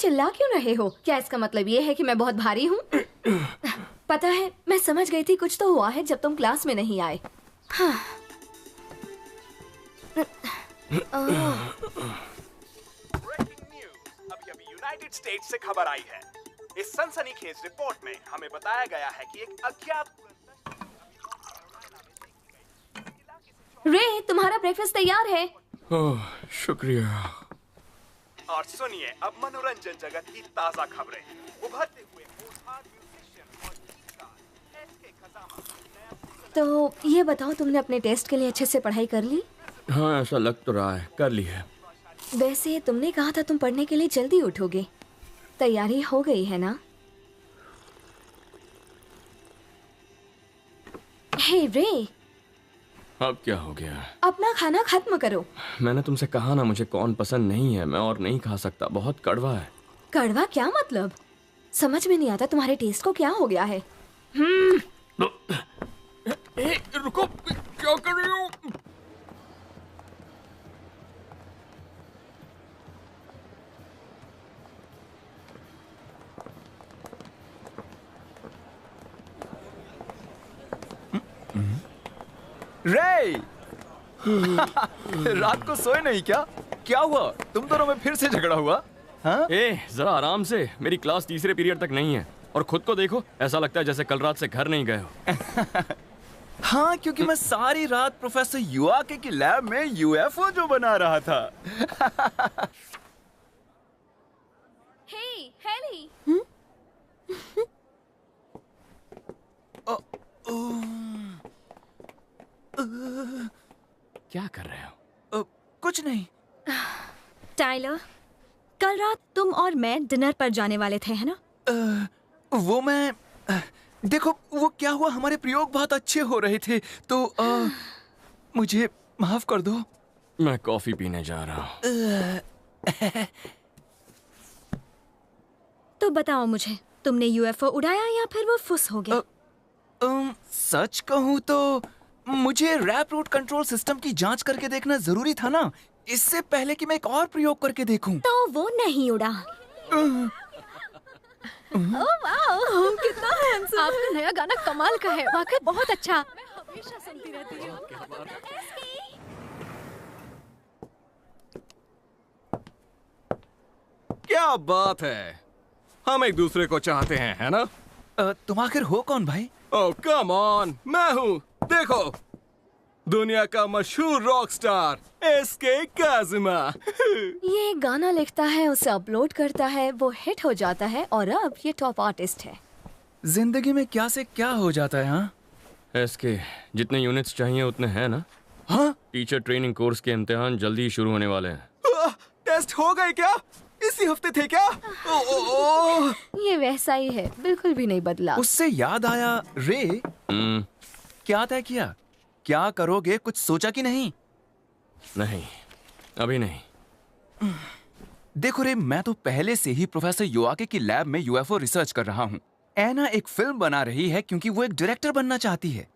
चिल्ला क्यों रहे हो? क्या इसका मतलब ये है कि मैं बहुत भारी हूँ? पता है, मैं समझ गई थी कुछ तो हुआ है जब तुम क्लास में नहीं आए। हाँ। अभी यूनाइटेड स्टेट्स से खबर आई है। इस सनसनीखेज रिपोर्ट में हमें बताया गया है कि एक अज्ञात रे, तुम्हारा ब्रेकफास्ट तैयार है। ओह, शुक्रिया। और सुनिए अब मनोरंजन जगत की ताजा खबरें। उभरते हुए म्यूजिशियन और गीतकार एसके खजामा। तो ये बताओ, तुमने अपने टेस्ट के लिए अच्छे से पढ़ाई कर ली? हाँ, ऐसा लग तो रहा है, कर ली है। वैसे तुमने कहा था तुम पढ़ने के लिए जल्दी उठोगे। तैयारी हो गई है ना? हे रे, अब क्या हो गया? अपना खाना खत्म करो। मैंने तुमसे कहा ना, मुझे कॉर्न पसंद नहीं है, मैं और नहीं खा सकता, बहुत कड़वा है। कड़वा क्या मतलब? समझ में नहीं आता तुम्हारे टेस्ट को क्या हो गया है। रुको, क्या कर रही हो? रे रात को सोए नहीं क्या? क्या हुआ? तुम दोनों में फिर से झगड़ा हुआ? हाँ? जरा आराम से, मेरी क्लास तीसरे पीरियड तक नहीं है। और खुद को देखो, ऐसा लगता है जैसे कल रात से घर नहीं गए हो। हाँ, क्योंकि मैं सारी रात प्रोफेसर युआके की लैब में यूएफओ जो बना रहा था। हे, हेली। क्या कर रहे हो? कुछ नहीं। टाइलर, कल रात तुम और मैं डिनर पर जाने वाले थे, है ना? वो मैं देखो, वो क्या हुआ, हमारे प्रयोग बहुत अच्छे हो रहे थे, तो मुझे माफ कर दो। मैं कॉफी पीने जा रहा हूँ। तो बताओ मुझे, तुमने यूएफओ उड़ाया या फिर वो फुस हो गया? सच कहूँ तो मुझे रैप रूट कंट्रोल सिस्टम की जांच करके देखना जरूरी था ना, इससे पहले कि मैं एक और प्रयोग करके देखूं। तो वो नहीं उड़ा। ओह वाओ, कितना हैंडसम। आपका नया गाना कमाल का है, वाकई बहुत अच्छा। मैं हमेशा सुनती रहती हूँ। क्या बात है, हम एक दूसरे को चाहते हैं, है ना? तुम आखिर हो कौन भाई? ओह कम ऑन, मैं हूँ, देखो, दुनिया का मशहूर रॉक स्टार एसके काजिमा। ये गाना लिखता है, उसे अपलोड करता है, वो हिट हो जाता है और अब ये टॉप आर्टिस्ट है। जिंदगी में क्या से क्या हो जाता है। हाँ, एसके, जितने यूनिट्स चाहिए उतने हैं ना? हाँ? टीचर ट्रेनिंग कोर्स के इम्तिहान जल्दी ही शुरू होने वाले हैं। टेस्ट हो गए क्या? इसी हफ्ते थे क्या? ये वैसा ही है, बिल्कुल भी नहीं बदला। उससे याद आया, रे क्या तय किया? क्या करोगे, कुछ सोचा कि नहीं? नहीं, अभी नहीं। देखो रे, मैं तो पहले से ही प्रोफेसर युआके की लैब में यूएफओ रिसर्च कर रहा हूँ। एना एक फिल्म बना रही है क्योंकि वो एक डायरेक्टर बनना चाहती है।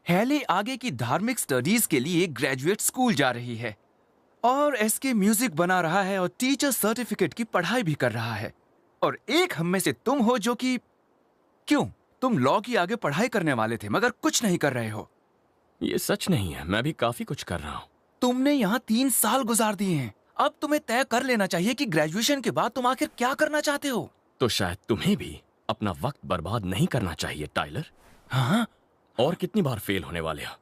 हेली आगे की धार्मिक स्टडीज के लिए ग्रेजुएट स्कूल जा रही है और एसके म्यूजिक बना रहा है और टीचर सर्टिफिकेट की पढ़ाई भी कर रहा है। और एक हम में से तुम हो जो कि क्यों, तुम लॉ की आगे पढ़ाई करने वाले थे मगर कुछ नहीं कर रहे हो। ये सच नहीं है, मैं भी काफी कुछ कर रहा हूँ। तुमने यहाँ 3 साल गुजार दिए हैं, अब तुम्हें तय कर लेना चाहिए कि ग्रेजुएशन के बाद तुम आखिर क्या करना चाहते हो। तो शायद तुम्हें भी अपना वक्त बर्बाद नहीं करना चाहिए टाइलर। हाँ? और कितनी बार फेल होने वाले हो?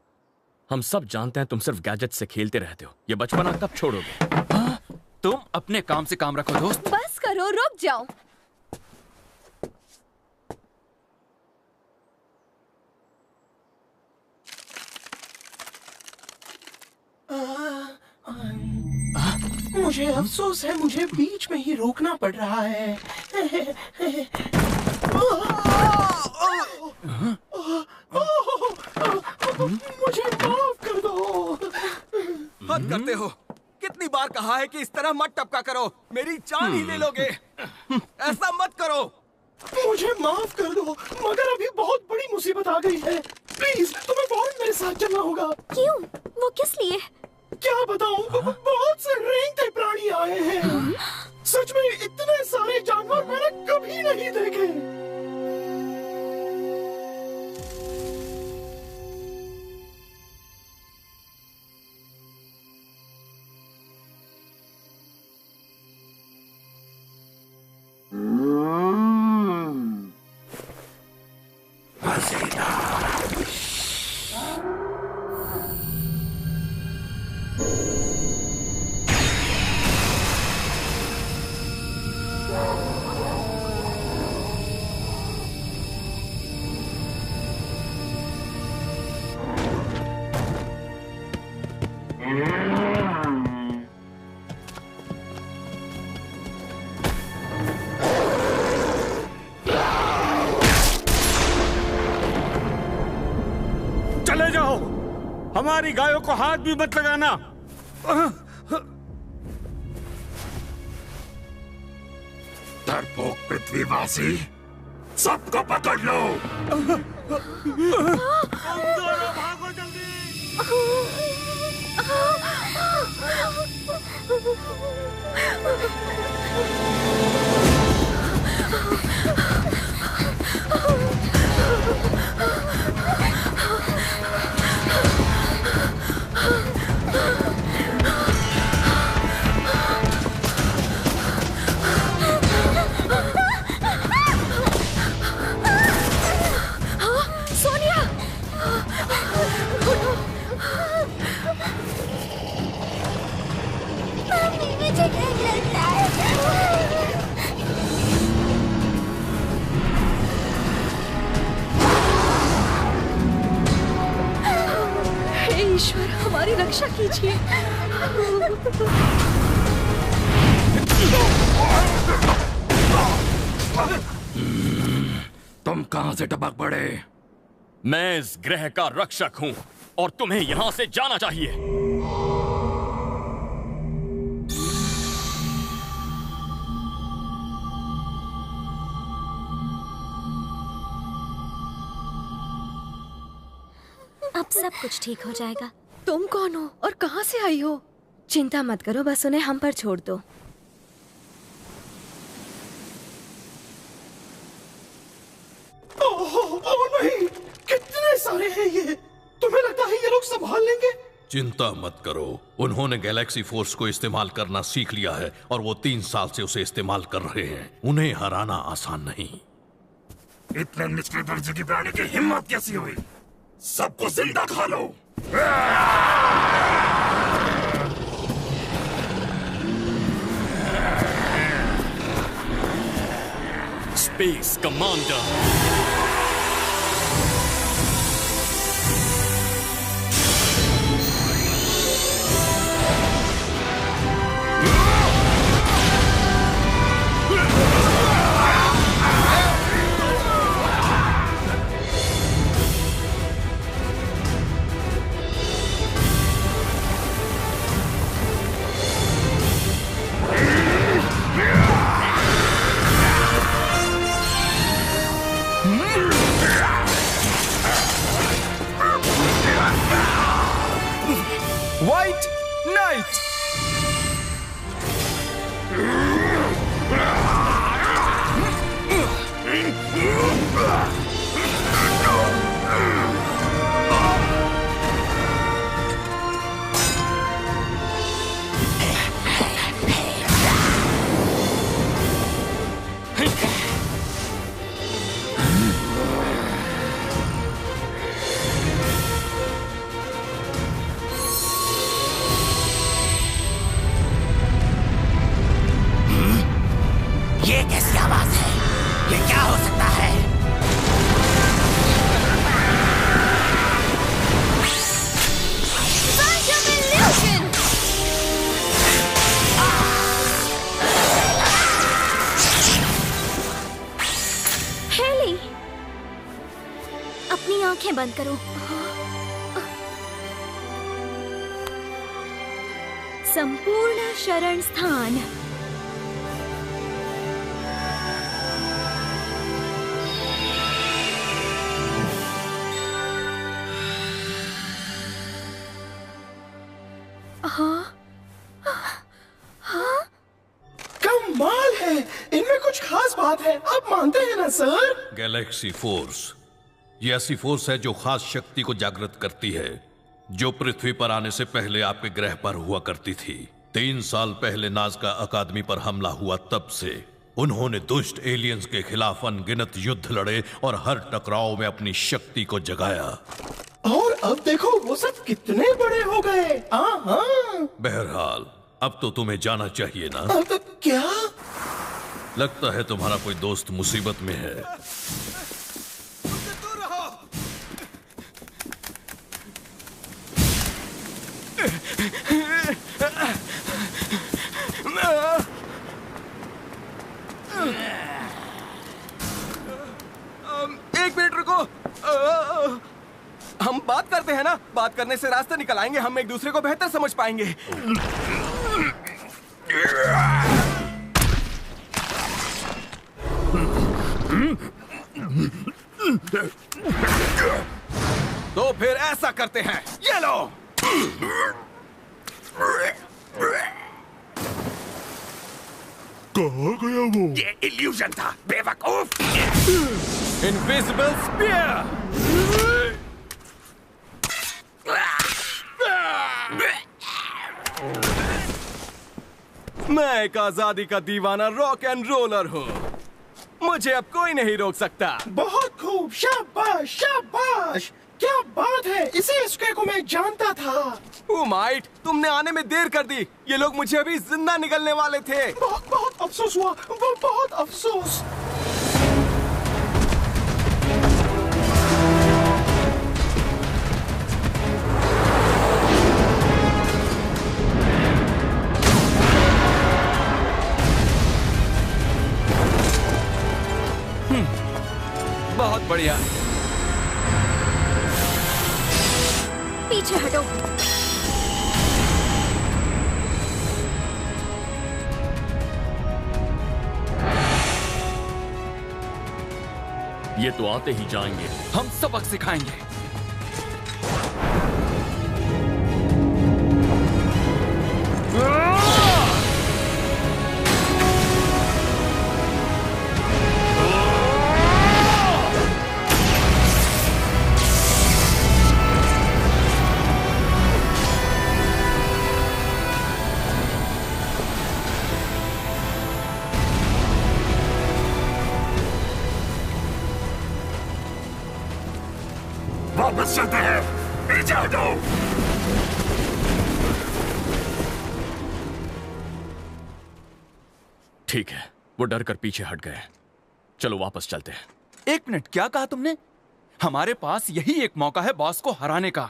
हम सब जानते हैं तुम सिर्फ गैजेट से खेलते रहते हो। ये बचपना कब छोड़ोगे? हाँ? तुम अपने काम से काम रखो दोस्त। बस करो, रुक जाओ। मुझे अफसोस है, मुझे बीच में ही रोकना पड़ रहा है। मुझे माफ कर दो। हद करते हो, कितनी बार कहा है कि इस तरह मत टपका करो, मेरी जान ही ले लोगे। ऐसा मत करो। मुझे माफ कर दो, मगर अभी बहुत बड़ी मुसीबत आ गई है। प्लीज तुम्हें फौरन मेरे साथ चलना होगा। क्यों? वो किस लिए? क्या बताऊं, बहुत से रेंगते प्राणी आए हैं। सच में इतने सारे जानवर मैंने कभी नहीं देखे। चले जाओ, हमारी गायों को हाथ भी मत लगाना। डरपोक पृथ्वीवासी, सबको पकड़ लो। तुम दोनों भागो जल्दी। हे ईश्वर, हमारी रक्षा कीजिए। तुम कहां से टपक पड़े? मैं इस ग्रह का रक्षक हूं और तुम्हें यहां से जाना चाहिए। अब सब कुछ ठीक हो जाएगा। तुम कौन हो और कहां से आई हो? चिंता मत करो, बस उन्हें हम पर छोड़ दो। ओह नहीं, कितने सारे हैं ये। तुम्हें लगता है ये लोग संभाल लेंगे? चिंता मत करो, उन्होंने गैलेक्सी फोर्स को इस्तेमाल करना सीख लिया है और वो 3 साल से उसे इस्तेमाल कर रहे हैं। उन्हें हराना आसान नहीं। इतने निचले दर्जे की प्राणी की हिम्मत कैसी हुई? सबको जिंदा खा लो। Space commander. White Knight! ये कैसी आवाज है? ये क्या हो सकता है? हेली, अपनी आंखें बंद करो। संपूर्ण शरण स्थान। कुछ खास बात है, आप मानते हैं ना सर? गैलेक्सी फोर्स ये ऐसी फोर्स है जो खास शक्ति को जागृत करती है, जो पृथ्वी पर आने से पहले आपके ग्रह पर हुआ करती थी। 3 साल पहले नाज़का अकादमी पर हमला हुआ, तब से उन्होंने दुष्ट एलियंस के खिलाफ अनगिनत युद्ध लड़े और हर टकराव में अपनी शक्ति को जगाया। और अब देखो वो सब कितने बड़े हो गए। बहरहाल अब तो तुम्हें जाना चाहिए ना। अब क्या? लगता है तुम्हारा कोई दोस्त मुसीबत में है। एक मिनट रुको। हम बात करते हैं ना, बात करने से रास्ते निकल आएंगे, हम एक दूसरे को बेहतर समझ पाएंगे। तो फिर ऐसा करते हैं, ये लो। कहाँ गया वो? ये इल्यूजन था, बेवकूफ। Invisible spear. मैं एक आजादी का दीवाना रॉक एंड रोलर हूँ, मुझे अब कोई नहीं रोक सकता। बहुत खूब, शाबाश शाबाश, क्या बात है, इसी एसके को मैं जानता था। ओ माइट, तुमने आने में देर कर दी, ये लोग मुझे अभी जिंदा निकलने वाले थे। बहुत बहुत अफसोस हुआ, बहुत अफसोस। बहुत बढ़िया। पीछे हटो। ये तो आते ही जाएंगे। हम सबक सिखाएंगे। वापस चलते हैं, पीछे हटो। ठीक है, वो डर कर पीछे हट गए। चलो वापस चलते हैं। 1 मिनट, क्या कहा तुमने? हमारे पास यही एक मौका है बॉस को हराने का।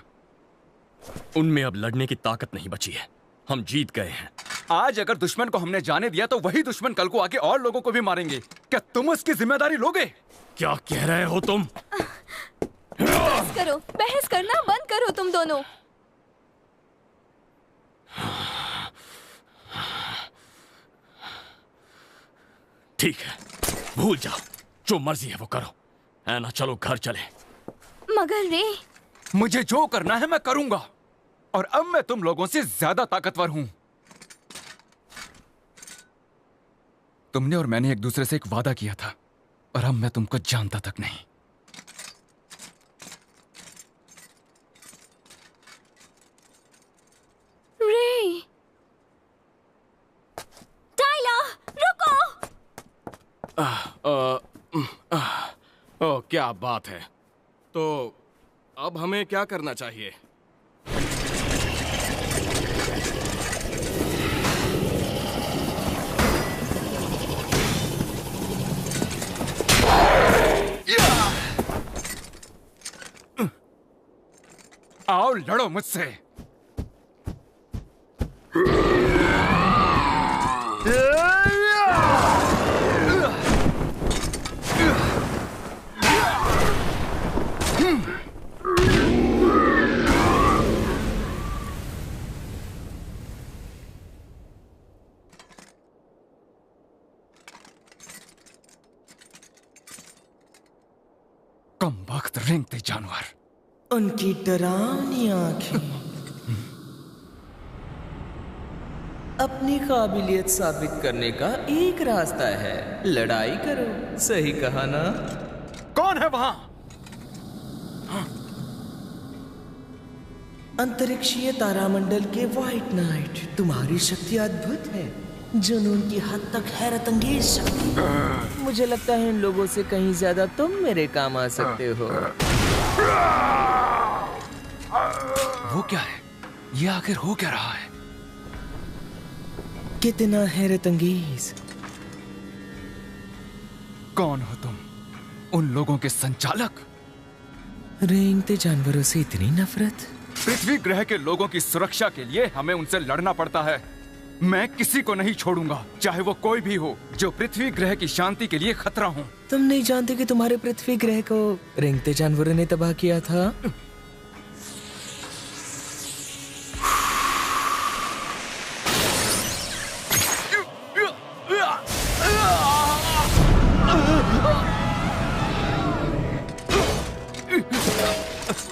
उनमें अब लड़ने की ताकत नहीं बची है, हम जीत गए हैं। आज अगर दुश्मन को हमने जाने दिया तो वही दुश्मन कल को आके और लोगों को भी मारेंगे। क्या तुम उसकी जिम्मेदारी लोगे? क्या कह रहे हो तुम? बहस करो, बहस करना बंद करो तुम दोनों। ठीक है, भूल जाओ, जो मर्जी है वो करो। ऐना, चलो घर चले। मगर रे, मुझे जो करना है मैं करूंगा, और अब मैं तुम लोगों से ज्यादा ताकतवर हूं। तुमने और मैंने एक दूसरे से एक वादा किया था, और अब मैं तुमको जानता तक नहीं। रे, टाइलर, रुको। ओह, क्या बात है। तो अब हमें क्या करना चाहिए? आओ लड़ो मुझसे। कम वक्त रेंगते जानवर। उनकी डरावनी आंखें। अपनी काबिलियत साबित करने का एक रास्ता है, लड़ाई करो। सही कहा ना? कौन है वहां? अंतरिक्षीय तारामंडल के व्हाइट नाइट, तुम्हारी शक्ति अद्भुत है, जुनून की हद तक हैरत अंगेज शक्ति। मुझे लगता है इन लोगों से कहीं ज्यादा तुम मेरे काम आ सकते हो। वो क्या है? ये आखिर हो क्या रहा है? कितना हैरत अंगेज। कौन हो तुम? उन लोगों के संचालक? रेंगते जानवरों से इतनी नफरत? पृथ्वी ग्रह के लोगों की सुरक्षा के लिए हमें उनसे लड़ना पड़ता है। मैं किसी को नहीं छोड़ूंगा, चाहे वो कोई भी हो, जो पृथ्वी ग्रह की शांति के लिए खतरा हो। तुम नहीं जानते कि तुम्हारे पृथ्वी ग्रह को रेंगते जानवरों ने तबाह किया था?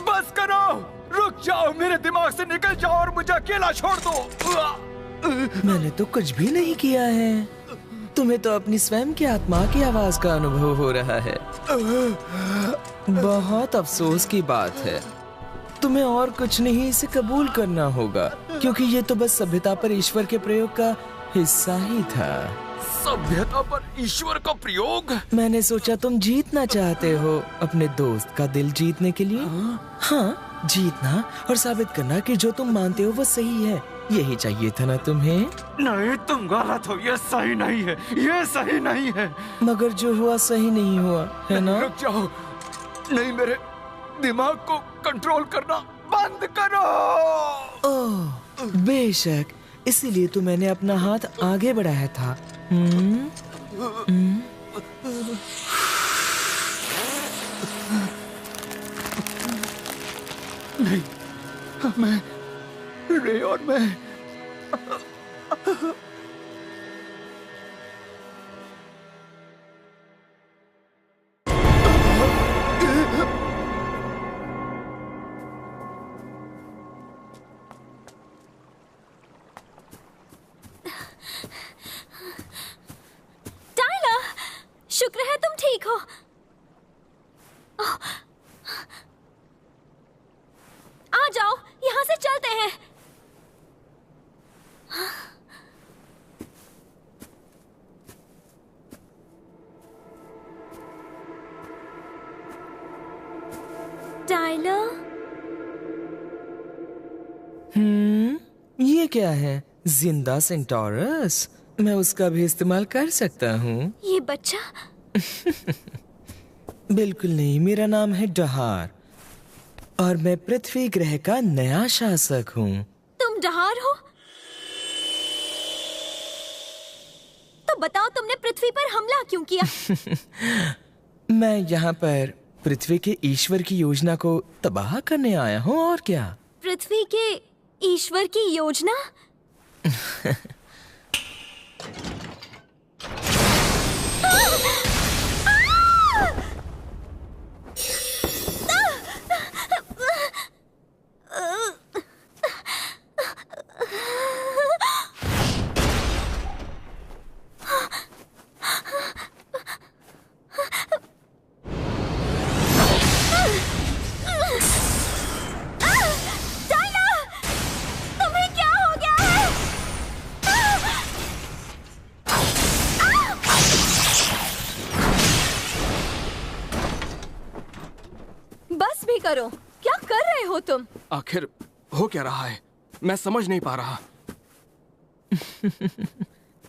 बस करो, रुक जाओ, मेरे दिमाग से निकल जाओ और मुझे अकेला छोड़ दो। मैंने तो कुछ भी नहीं किया है। तुम्हें तो अपनी स्वयं की आत्मा की आवाज का अनुभव हो रहा है। बहुत अफसोस की बात है। तुम्हें और कुछ नहीं, इसे कबूल करना होगा, क्योंकि ये तो बस सभ्यता पर ईश्वर के प्रयोग का हिस्सा ही था। सभ्यता पर ईश्वर का प्रयोग? मैंने सोचा तुम जीतना चाहते हो अपने दोस्त का दिल जीतने के लिए। हाँ, जीतना और साबित करना कि जो तुम मानते हो वो सही है। यही चाहिए था ना तुम्हें? नहीं, तुम गलत हो, ये सही नहीं है, ये सही नहीं है। मगर जो हुआ सही नहीं हुआ, है ना? रुक जाओ, नहीं, मेरे दिमाग को कंट्रोल करना बंद करो। ओह, बेशक, इसीलिए तो मैंने अपना हाथ आगे बढ़ाया था। नहीं, मैं, रे और मैं शुक्र है तुम ठीक हो। आ जाओ, यहाँ से चलते हैं। टाइलर? ये क्या है? जिंदा सेंटोरस? मैं उसका भी इस्तेमाल कर सकता हूँ। ये बच्चा? बिल्कुल नहीं, मेरा नाम है डहार और मैं पृथ्वी ग्रह का नया शासक हूँ। तुम डहार हो? तो बताओ, तुमने पृथ्वी पर हमला क्यों किया? मैं यहाँ पर पृथ्वी के ईश्वर की योजना को तबाह करने आया हूँ, और क्या? पृथ्वी के ईश्वर की योजना? करो, क्या कर रहे हो तुम? आखिर हो क्या रहा है? मैं समझ नहीं पा रहा।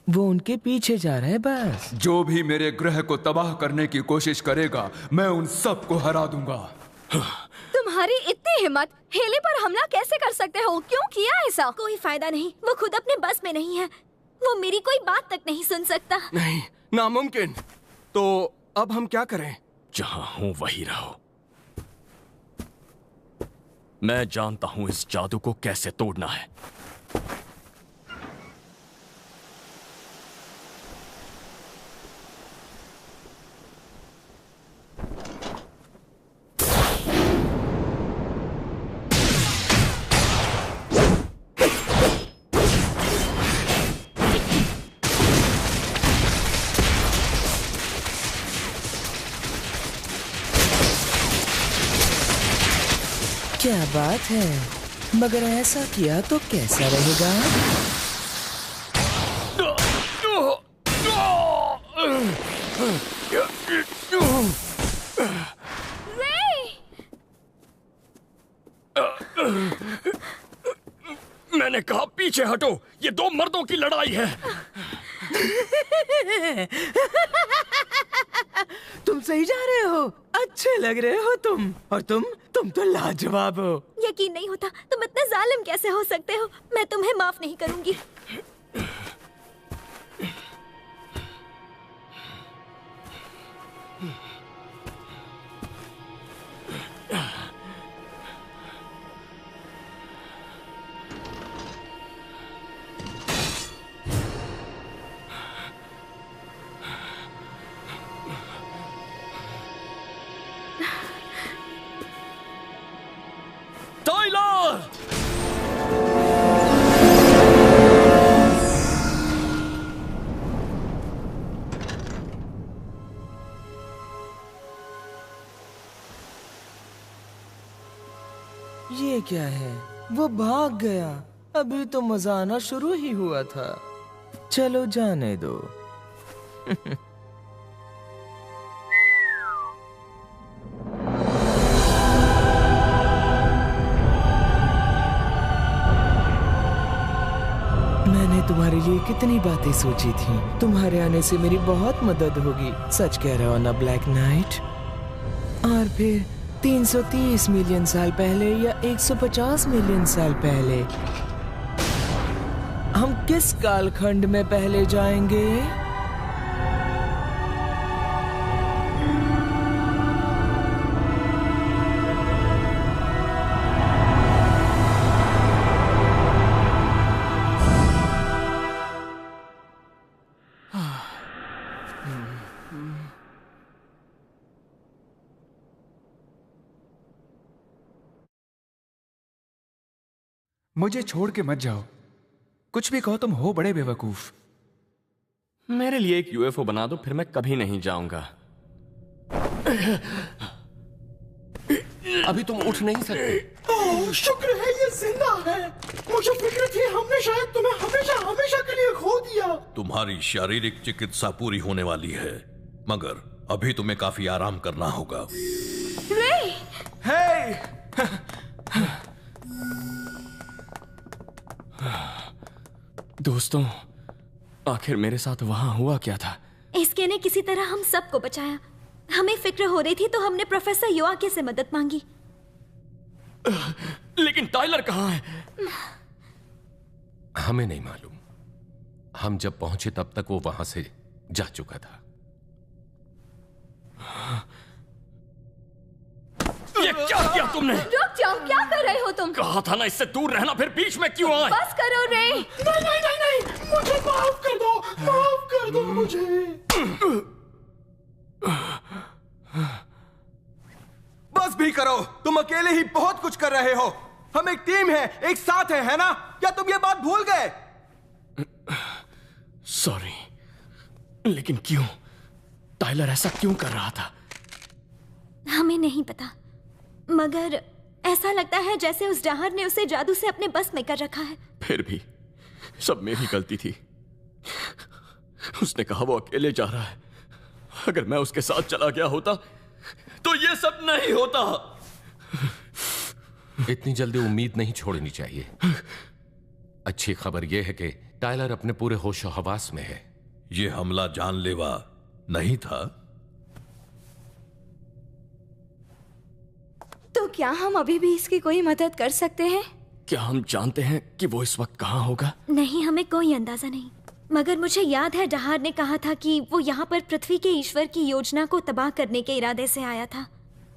वो उनके पीछे जा रहे हैं बस। जो भी मेरे ग्रह को तबाह करने की कोशिश करेगा, मैं उन सब को हरा दूंगा। तुम्हारी इतनी हिम्मत, हेले पर हमला कैसे कर सकते हो? क्यों किया ऐसा? कोई फायदा नहीं, वो खुद अपने बस में नहीं है। वो मेरी कोई बात तक नहीं सुन सकता। नहीं, नामुमकिन। तो अब हम क्या करें? जहां हूं वहीं रहो। मैं जानता हूं इस जादू को कैसे तोड़ना है। क्या बात है, मगर ऐसा किया तो कैसा रहेगा? मैंने कहा पीछे हटो, ये दो मर्दों की लड़ाई है। तुम सही जा रहे हो, अच्छे लग रहे हो तुम। और तुम तो लाजवाब हो। यकीन नहीं होता, तुम इतने जालिम कैसे हो सकते हो। मैं तुम्हें माफ नहीं करूंगी। टाइलर! ये क्या है? वो भाग गया। अभी तो मजा आना शुरू ही हुआ था। चलो जाने दो। मैंने तुम्हारे लिए कितनी बातें सोची थी। तुम्हारे आने से मेरी बहुत मदद होगी। सच कह रहे हो ना ब्लैक नाइट? और फिर 330 मिलियन साल पहले या 150 मिलियन साल पहले, हम किस कालखंड में पहले जाएंगे? मुझे छोड़ के मत जाओ। कुछ भी कहो, तुम हो बड़े बेवकूफ। मेरे लिए एक यूएफओ बना दो, फिर मैं कभी नहीं जाऊंगा। अभी तुम उठ नहीं सकते। ओह, शुक्र है ये जिंदा है। मुझे फिक्र थी हमने शायद तुम्हें हमेशा हमेशा के लिए खो दिया। तुम्हारी शारीरिक चिकित्सा पूरी होने वाली है, मगर अभी तुम्हें काफी आराम करना होगा। दोस्तों, आखिर मेरे साथ वहां हुआ क्या था? इसके ने किसी तरह हम सबको बचाया। हमें फिक्र हो रही थी तो हमने प्रोफेसर योआके से मदद मांगी। लेकिन टाइलर कहाँ है? हमें नहीं मालूम। हम जब पहुंचे तब तक वो वहां से जा चुका था। ये क्या किया तुमने? रुक जाओ, क्या कर रहे हो तुम? कहा था ना इससे दूर रहना, फिर बीच में क्यों आए? बस करो रे। नहीं नहीं नहीं नहीं, मुझे माफ कर दो, माफ कर दो मुझे। बस भी करो, तुम अकेले ही बहुत कुछ कर रहे हो। हम एक टीम है, एक साथ है ना? क्या तुम ये बात भूल गए? सॉरी, लेकिन क्यों? टाइलर ऐसा क्यों कर रहा था? हमें नहीं पता, मगर ऐसा लगता है जैसे उस डाहर ने उसे जादू से अपने बस में कर रखा है। फिर भी सब मेरी गलती थी। उसने कहा वो अकेले जा रहा है। अगर मैं उसके साथ चला गया होता तो ये सब नहीं होता। इतनी जल्दी उम्मीद नहीं छोड़नी चाहिए। अच्छी खबर यह है कि टाइलर अपने पूरे होशो हवास में है। ये हमला जानलेवा नहीं था। तो क्या हम अभी भी इसकी कोई मदद कर सकते हैं? क्या हम जानते हैं कि वो इस वक्त कहाँ होगा? नहीं, हमें कोई अंदाजा नहीं। मगर मुझे याद है डहार ने कहा था कि वो यहाँ पर पृथ्वी के ईश्वर की योजना को तबाह करने के इरादे से आया था।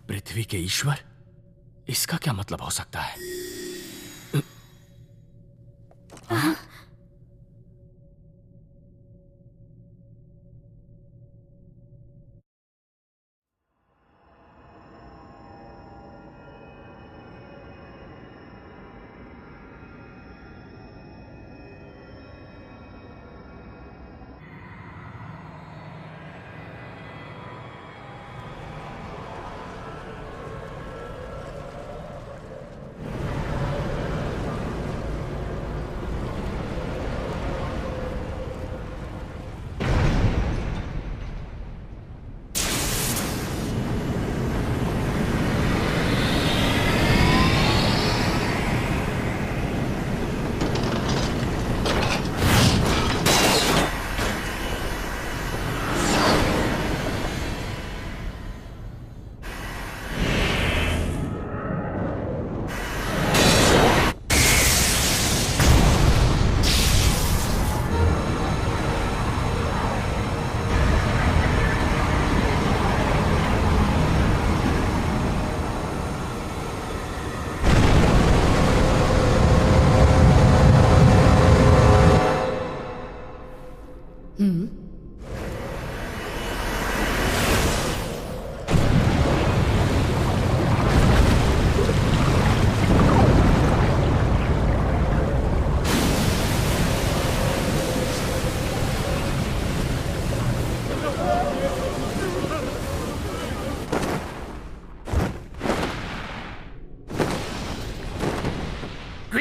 पृथ्वी के ईश्वर? इसका क्या मतलब हो सकता है?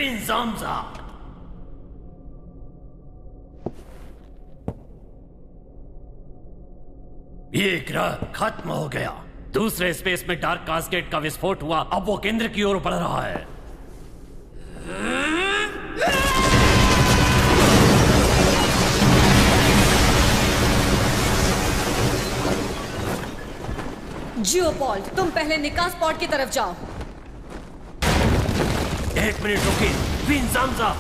क्वीन ज़ामज़ा। ये ग्रह खत्म हो गया। दूसरे स्पेस में डार्क कास्केड का विस्फोट हुआ, अब वो केंद्र की ओर बढ़ रहा है। जियोपॉल्ट, तुम पहले निकास पॉड की तरफ जाओ। 1 मिनट रुकिए, क्वीन ज़ामज़ा।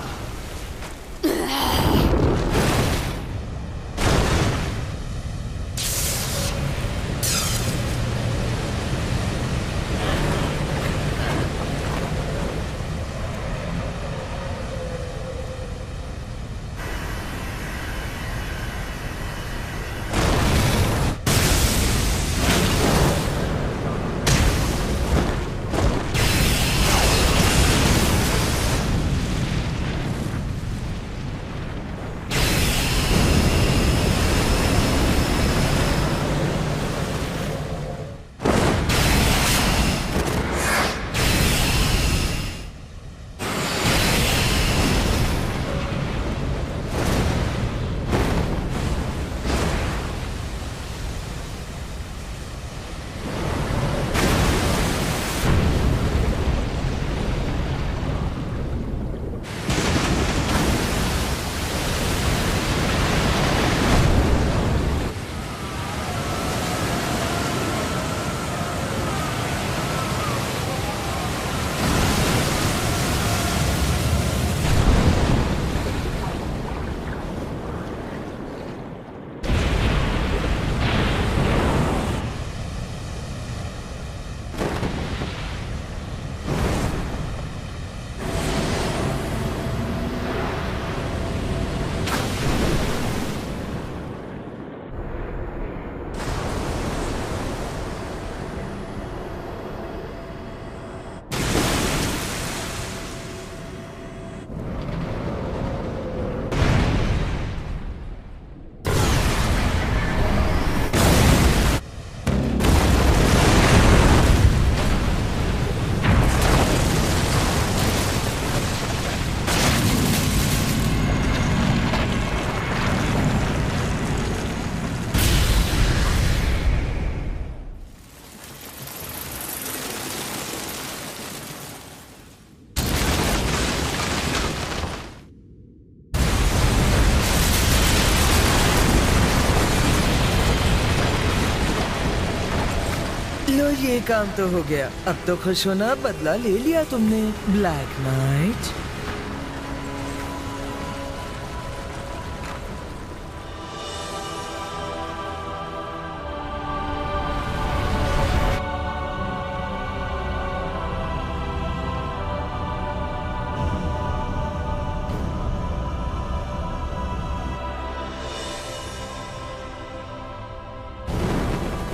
लो, ये काम तो हो गया। अब तो खुश होना, बदला ले लिया तुमने, ब्लैक नाइट।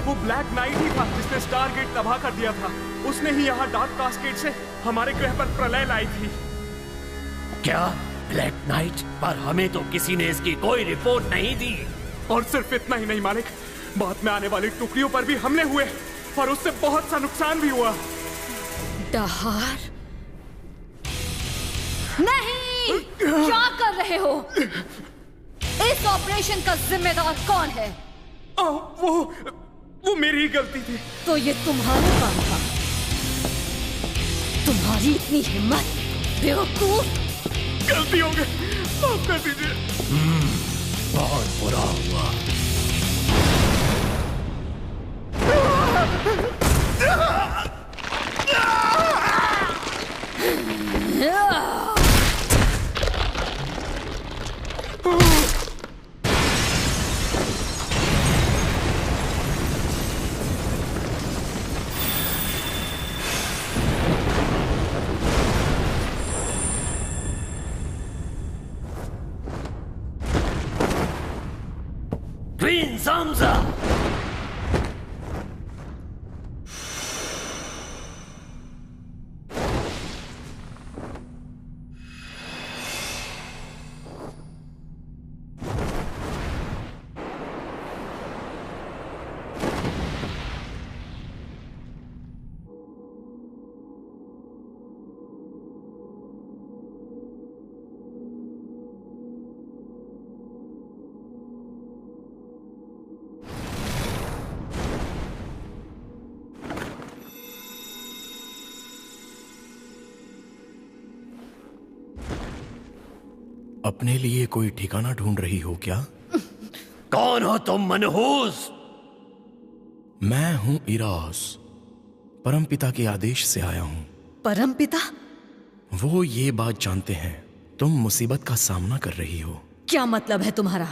वो ब्लैक नाइट ही था जिसने स्टारगेट तबाह कर दिया था। उसने ही यहाँ डार्क कास्केड से हमारे ग्रह पर प्रलय लाई थी। क्या ब्लैक नाइट? पर हमें तो किसी ने इसकी कोई रिपोर्ट नहीं दी। और सिर्फ इतना ही नहीं मालिक, बाद में आने वाली टुकड़ियों पर भी हमले हुए और उससे बहुत सा नुकसान भी हुआ। दहार नहीं, क्या कर रहे हो? इस ऑपरेशन का जिम्मेदार कौन है? वो मेरी ही गलती थी। तो ये तुम्हारा काम था? तुम्हारी इतनी हिम्मत, बेवकूफ! गलती हो गई, माफ कर दीजिए। बहुत बुरा हुआ। क्वीन ज़ामज़ा! अपने लिए कोई ठिकाना ढूंढ रही हो क्या? कौन हो तुम मनहूस? मैं हूं इरास, परमपिता के आदेश से आया हूं। परमपिता? वो ये बात जानते हैं तुम मुसीबत का सामना कर रही हो। क्या मतलब है तुम्हारा?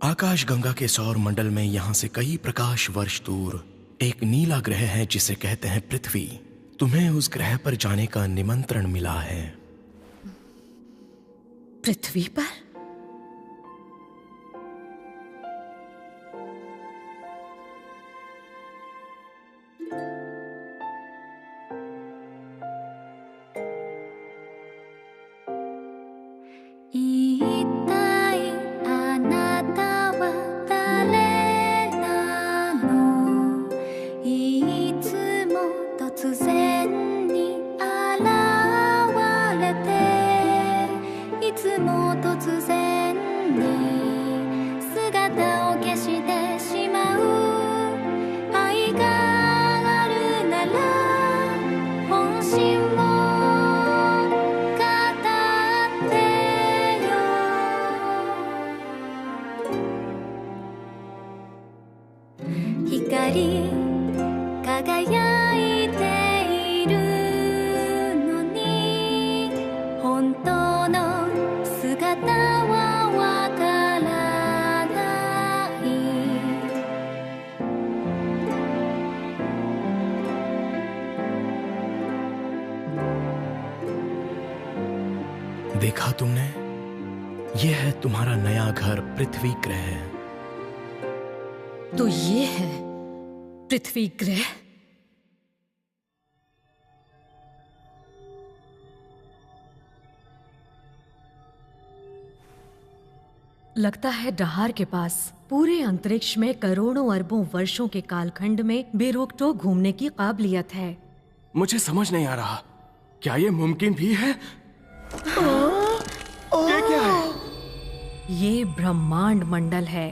आकाश गंगा के सौर मंडल में यहां से कई प्रकाश वर्ष दूर एक नीला ग्रह है जिसे कहते हैं पृथ्वी। तुम्हें उस ग्रह पर जाने का निमंत्रण मिला है। पृथ्वी पर? देखा तुमने? यह है तुम्हारा नया घर पृथ्वी ग्रह। तो ये है पृथ्वी ग्रह? लगता है डहार के पास पूरे अंतरिक्ष में करोड़ों अरबों वर्षों के कालखंड में बेरोक-टोक घूमने की काबिलियत है। मुझे समझ नहीं आ रहा, क्या ये मुमकिन भी है? ये क्या है? ये ब्रह्मांड मंडल है।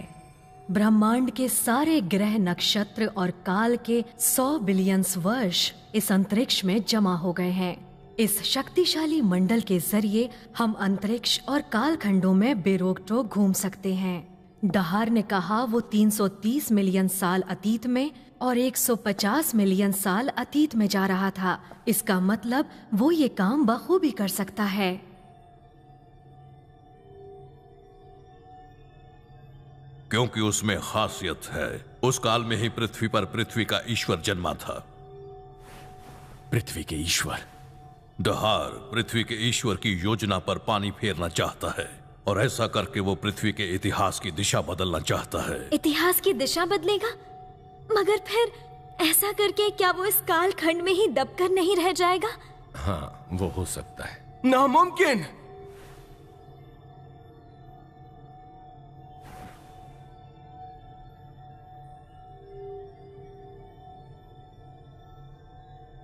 ब्रह्मांड के सारे ग्रह, नक्षत्र और काल के 100 बिलियन वर्ष इस अंतरिक्ष में जमा हो गए हैं। इस शक्तिशाली मंडल के जरिए हम अंतरिक्ष और कालखंडों में बेरोक-टोक घूम सकते हैं। डहार ने कहा वो 330 मिलियन साल अतीत में और 150 मिलियन साल अतीत में जा रहा था। इसका मतलब वो ये काम बखूबी कर सकता है। क्योंकि उसमें खासियत है। उस काल में ही पृथ्वी पर पृथ्वी का ईश्वर जन्मा था। पृथ्वी के ईश्वर? डहार पृथ्वी के ईश्वर की योजना पर पानी फेरना चाहता है और ऐसा करके वो पृथ्वी के इतिहास की दिशा बदलना चाहता है। इतिहास की दिशा बदलेगा? मगर फिर ऐसा करके क्या वो इस काल खंड में ही दबकर नहीं रह जाएगा? हाँ, वो हो सकता है। नामुमकिन।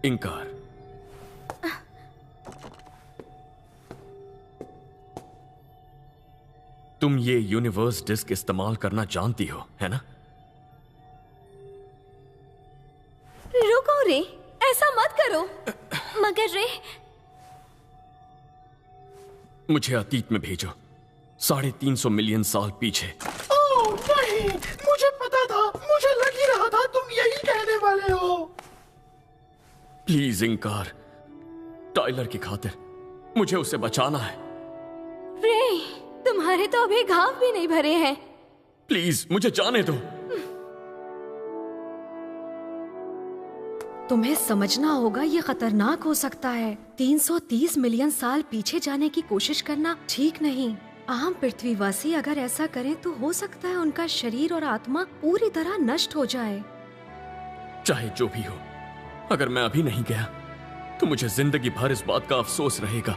इंकार। तुम ये यूनिवर्स डिस्क इस्तेमाल करना जानती हो, है ना? रुको रे, ऐसा मत करो। मगर रे, मुझे अतीत में भेजो, 350 मिलियन साल पीछे। ओह नहीं, मुझे पता था, मुझे लग ही रहा था तुम यही कहने वाले हो। प्लीज इंकार, टाइलर की खातिर मुझे उसे बचाना है। रे, तुम्हारे तो अभी घाव भी नहीं भरे हैं। प्लीज मुझे जाने दो। तुम्हें समझना होगा ये खतरनाक हो सकता है। 330 मिलियन साल पीछे जाने की कोशिश करना ठीक नहीं। आम पृथ्वीवासी अगर ऐसा करें तो हो सकता है उनका शरीर और आत्मा पूरी तरह नष्ट हो जाए। चाहे जो भी हो, अगर मैं अभी नहीं गया तो मुझे जिंदगी भर इस बात का अफसोस रहेगा।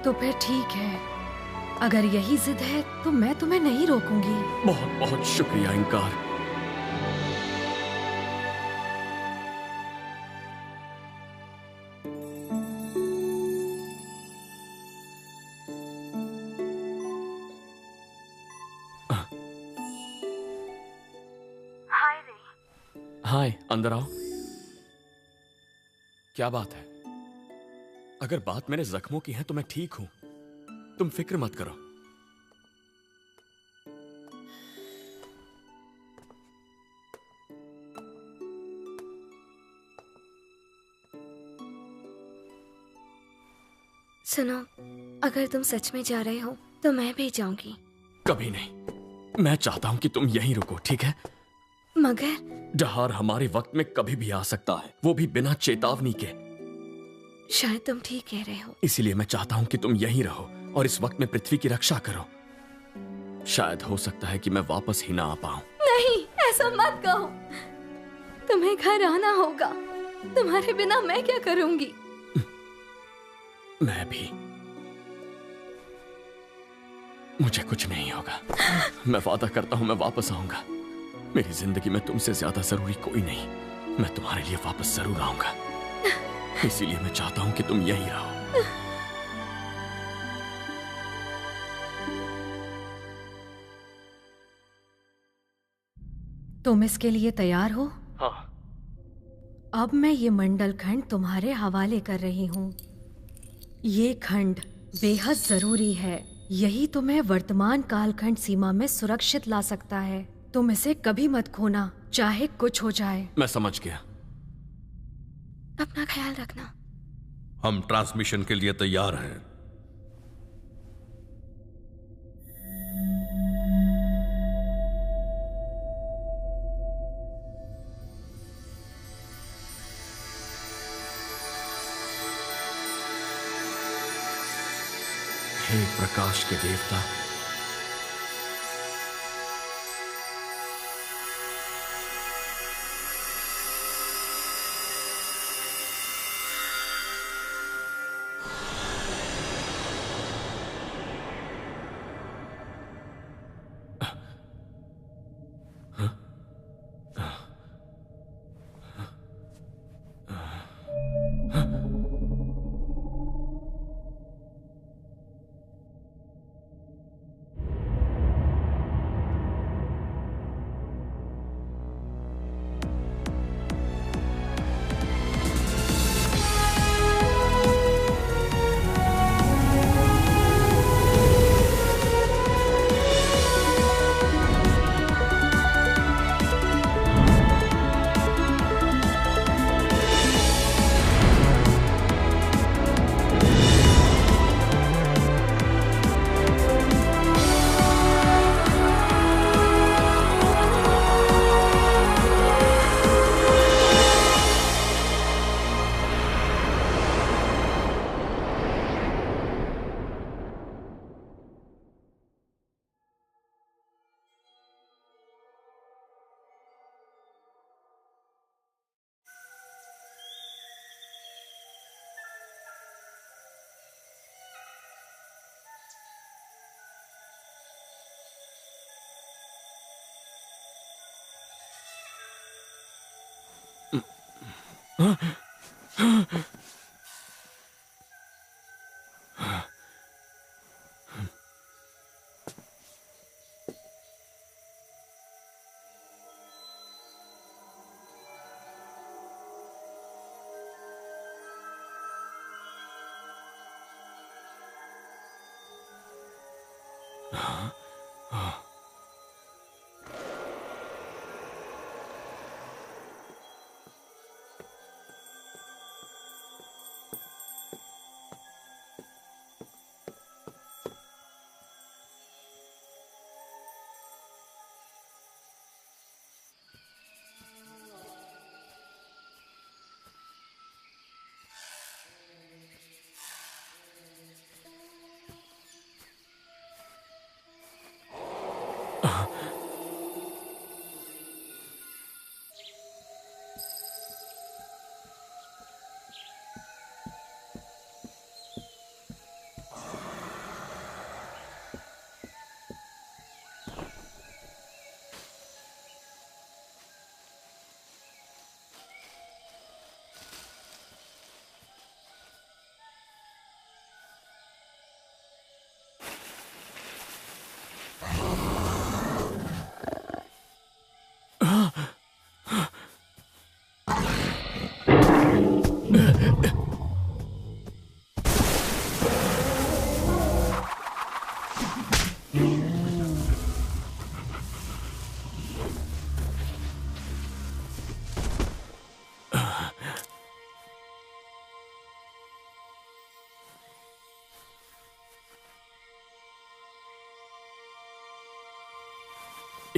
तो फिर ठीक है, अगर यही जिद है तो मैं तुम्हें नहीं रोकूंगी। बहुत बहुत शुक्रिया इंकार। हाय, अंदर आओ। क्या बात है? अगर बात मेरे जख्मों की है तो मैं ठीक हूं। तुम फिक्र मत करो। सुनो, अगर तुम सच में जा रहे हो तो मैं भी जाऊंगी। कभी नहीं। मैं चाहता हूं कि तुम यहीं रुको, ठीक है? मगर डहार हमारे वक्त में कभी भी आ सकता है, वो भी बिना चेतावनी के। शायद तुम ठीक कह रहे हो। इसीलिए मैं चाहता हूं कि तुम यहीं रहो और इस वक्त में पृथ्वी की रक्षा करो। शायद हो सकता है कि मैं वापस ही ना आ पाऊं। नहीं, ऐसा मत कहो। तुम्हें घर आना होगा। तुम्हारे बिना मैं क्या करूंगी? मैं भी। मुझे कुछ नहीं होगा। मैं वादा करता हूं मैं वापस आऊंगा। मेरी जिंदगी में तुमसे ज्यादा जरूरी कोई नहीं। मैं तुम्हारे लिए वापस जरूर आऊंगा। इसीलिए मैं चाहता हूं कि तुम यहीं रहो। तुम इसके लिए तैयार हो? हाँ। अब मैं ये मंडल खंड तुम्हारे हवाले कर रही हूँ। ये खंड बेहद जरूरी है। यही तुम्हें वर्तमान कालखंड सीमा में सुरक्षित ला सकता है। तुम इसे कभी मत खोना, चाहे कुछ हो जाए। मैं समझ गया। अपना ख्याल रखना। हम ट्रांसमिशन के लिए तैयार हैं। हे प्रकाश के देवता,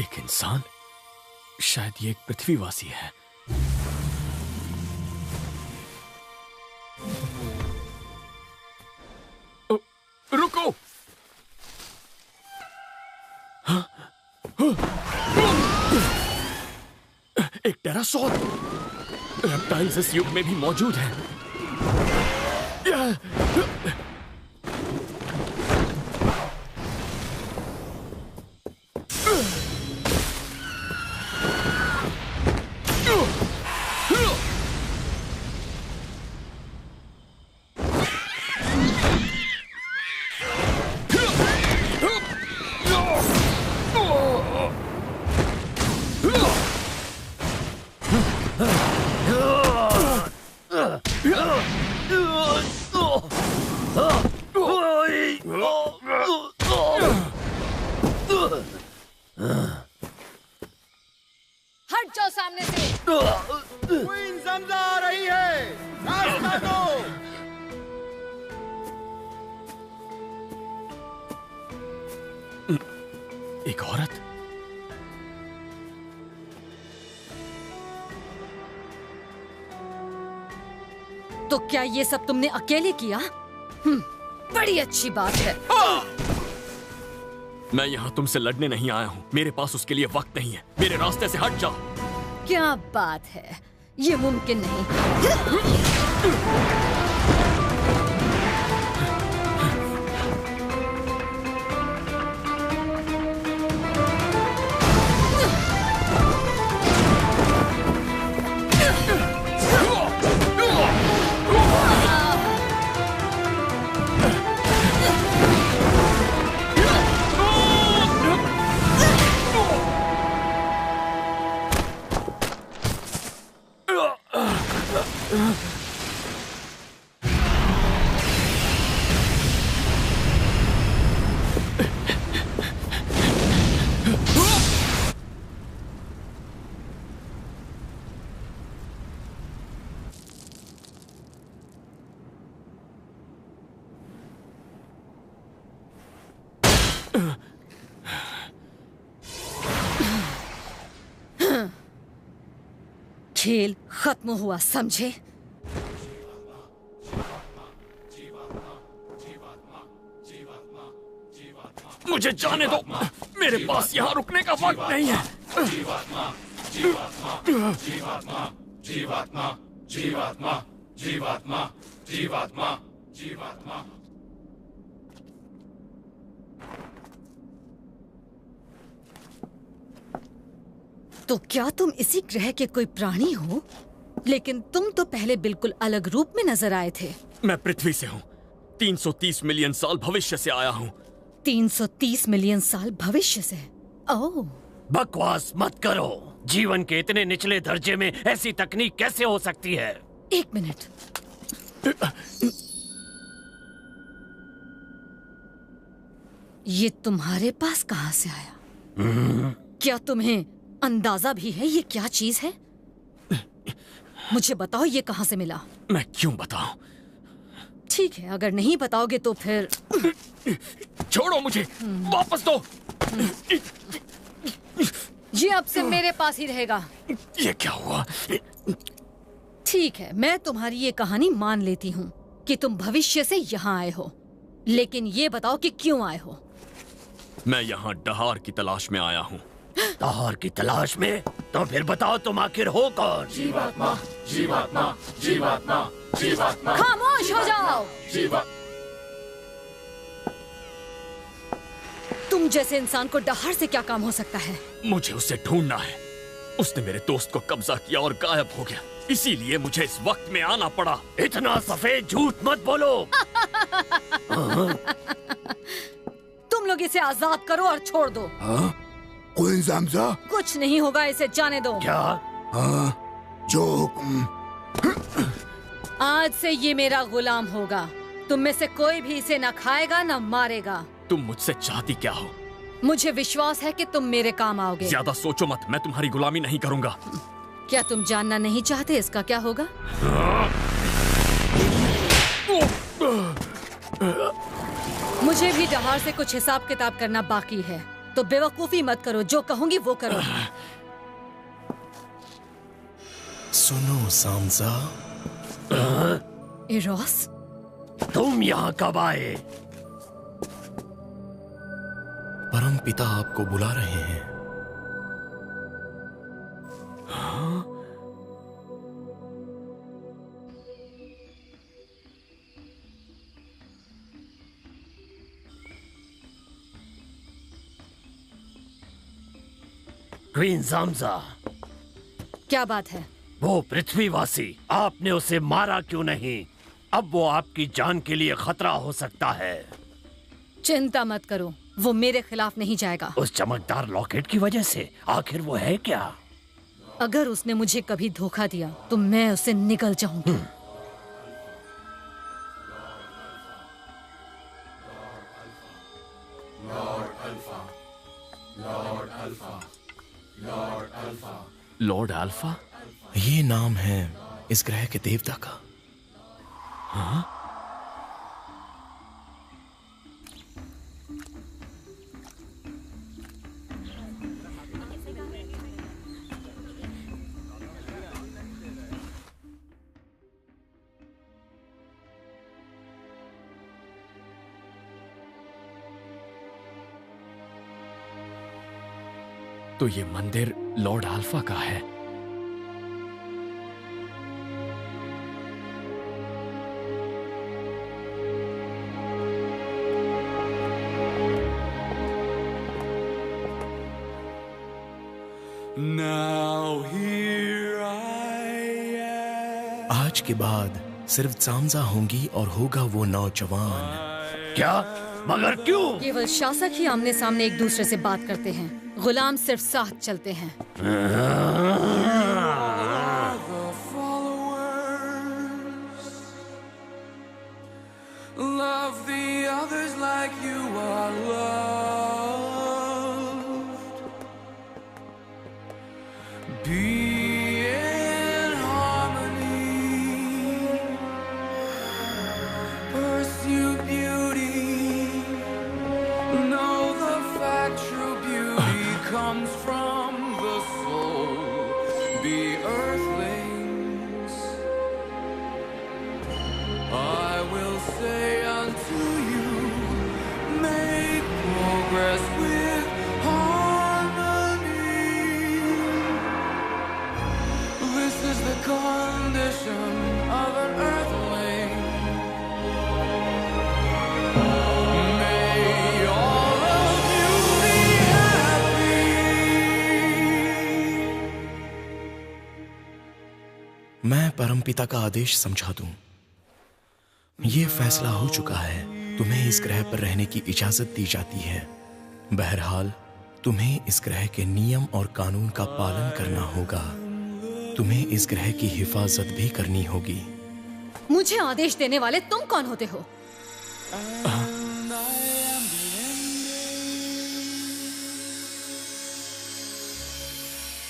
एक इंसान? शायद ये एक पृथ्वीवासी है। रुको! एक टेरासॉर रेप्टाइल्स इस युग में भी मौजूद है। हट जाओ सामने से। क्वीन ज़मज़ा आ रही है, रास्ता दो। एक औरत? तो क्या ये सब तुमने अकेले किया? बड़ी अच्छी बात है। मैं यहाँ तुमसे लड़ने नहीं आया हूँ। मेरे पास उसके लिए वक्त नहीं है। मेरे रास्ते से हट जाओ। क्या बात है, ये मुमकिन नहीं। खेल खत्म हुआ, समझे? मुझे जाने दो। मेरे पास यहाँ रुकने का वक्त नहीं है। जीवात्मा, जीवात्मा, जीवात्मा, जीवात्मा, जीवात्मा, जीवात्मा, जीवात्मा, जीवात्मा। तो क्या तुम इसी ग्रह के कोई प्राणी हो? लेकिन तुम तो पहले बिल्कुल अलग रूप में नजर आए थे। मैं पृथ्वी से हूँ। 330 मिलियन साल भविष्य से आया हूँ। 330 मिलियन साल भविष्य से? ओह, बकवास मत करो। जीवन के इतने निचले दर्जे में ऐसी तकनीक कैसे हो सकती है? एक मिनट। ये तुम्हारे पास कहाँ से आया? क्या तुम्हें अंदाजा भी है ये क्या चीज है? मुझे बताओ ये कहाँ से मिला? मैं क्यों बताऊं? ठीक है, अगर नहीं बताओगे तो फिर छोड़ो मुझे, वापस दो। ये अब से मेरे पास ही रहेगा। ये क्या हुआ? ठीक है, मैं तुम्हारी ये कहानी मान लेती हूँ कि तुम भविष्य से यहाँ आए हो, लेकिन ये बताओ कि क्यों आए हो? मैं यहाँ डहार की तलाश में आया हूँ। डहार की तलाश में? तो फिर बताओ तुम आखिर हो कौन? जीवात्मा, जीवात्मा, जीवात्मा, जीवात्मा। खामोश हो जाओ। तुम जैसे इंसान को डहार से क्या काम हो सकता है? मुझे उसे ढूंढना है। उसने मेरे दोस्त को कब्जा किया और गायब हो गया, इसीलिए मुझे इस वक्त में आना पड़ा। इतना सफेद झूठ मत बोलो। तुम लोग इसे आजाद करो और छोड़ दो। क्वीन ज़मज़ा? कुछ नहीं होगा, इसे जाने दो। क्या? जो हुक्म। आज से ये मेरा गुलाम होगा। तुम में से कोई भी इसे न खाएगा न मारेगा। तुम मुझसे चाहती क्या हो? मुझे विश्वास है कि तुम मेरे काम आओगे। ज्यादा सोचो मत, मैं तुम्हारी गुलामी नहीं करूंगा। क्या तुम जानना नहीं चाहते इसका क्या होगा? मुझे भी डहार से कुछ हिसाब किताब करना बाकी है, तो तो बेवकूफी मत करो, जो कहूंगी वो करो। सुनो सांसा। इरोस, तुम यहाँ कब आए? परम पिता आपको बुला रहे हैं। क्वीन ज़ामज़ा, क्या बात है? वो पृथ्वीवासी, आपने उसे मारा क्यों नहीं? अब वो आपकी जान के लिए खतरा हो सकता है। चिंता मत करो, वो मेरे खिलाफ नहीं जाएगा। उस चमकदार लॉकेट की वजह से? आखिर वो है क्या? अगर उसने मुझे कभी धोखा दिया तो मैं उसे निकल जाऊंगी। Lord alpha? ये नाम है इस ग्रह के देवता का। हाँ? तो ये मंदिर लॉर्ड अल्फा का है। आज के बाद सिर्फ ज़ामज़ा होंगी और होगा वो नौजवान। क्या? मगर क्यों? केवल शासक ही आमने सामने एक दूसरे से बात करते हैं, गुलाम सिर्फ साथ चलते हैं। Love the others like you are loved. Be in harmony. Pursue beauty. Know the fact true beauty comes from the soul. Be earthlings. I will say unto you, make progress with harmony. This is the condition of an earthling. May all of you be happy. मैं परमपिता का आदेश समझा दूं। ये फैसला हो चुका है, तुम्हें इस ग्रह पर रहने की इजाजत दी जाती है। बहरहाल तुम्हें इस ग्रह के नियम और कानून का पालन करना होगा। तुम्हें इस ग्रह की हिफाजत भी करनी होगी। मुझे आदेश देने वाले तुम कौन होते हो?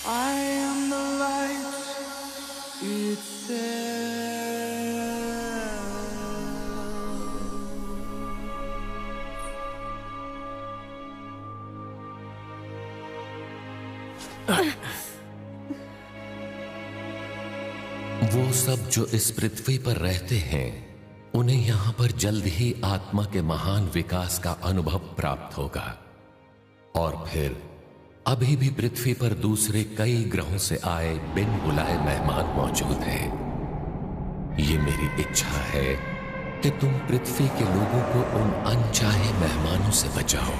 I am the light itself. वो सब जो इस पृथ्वी पर रहते हैं, उन्हें यहाँ पर जल्द ही आत्मा के महान विकास का अनुभव प्राप्त होगा। और फिर अभी भी पृथ्वी पर दूसरे कई ग्रहों से आए बिन बुलाए मेहमान मौजूद हैं। ये मेरी इच्छा है कि तुम पृथ्वी के लोगों को उन अनचाहे मेहमानों से बचाओ।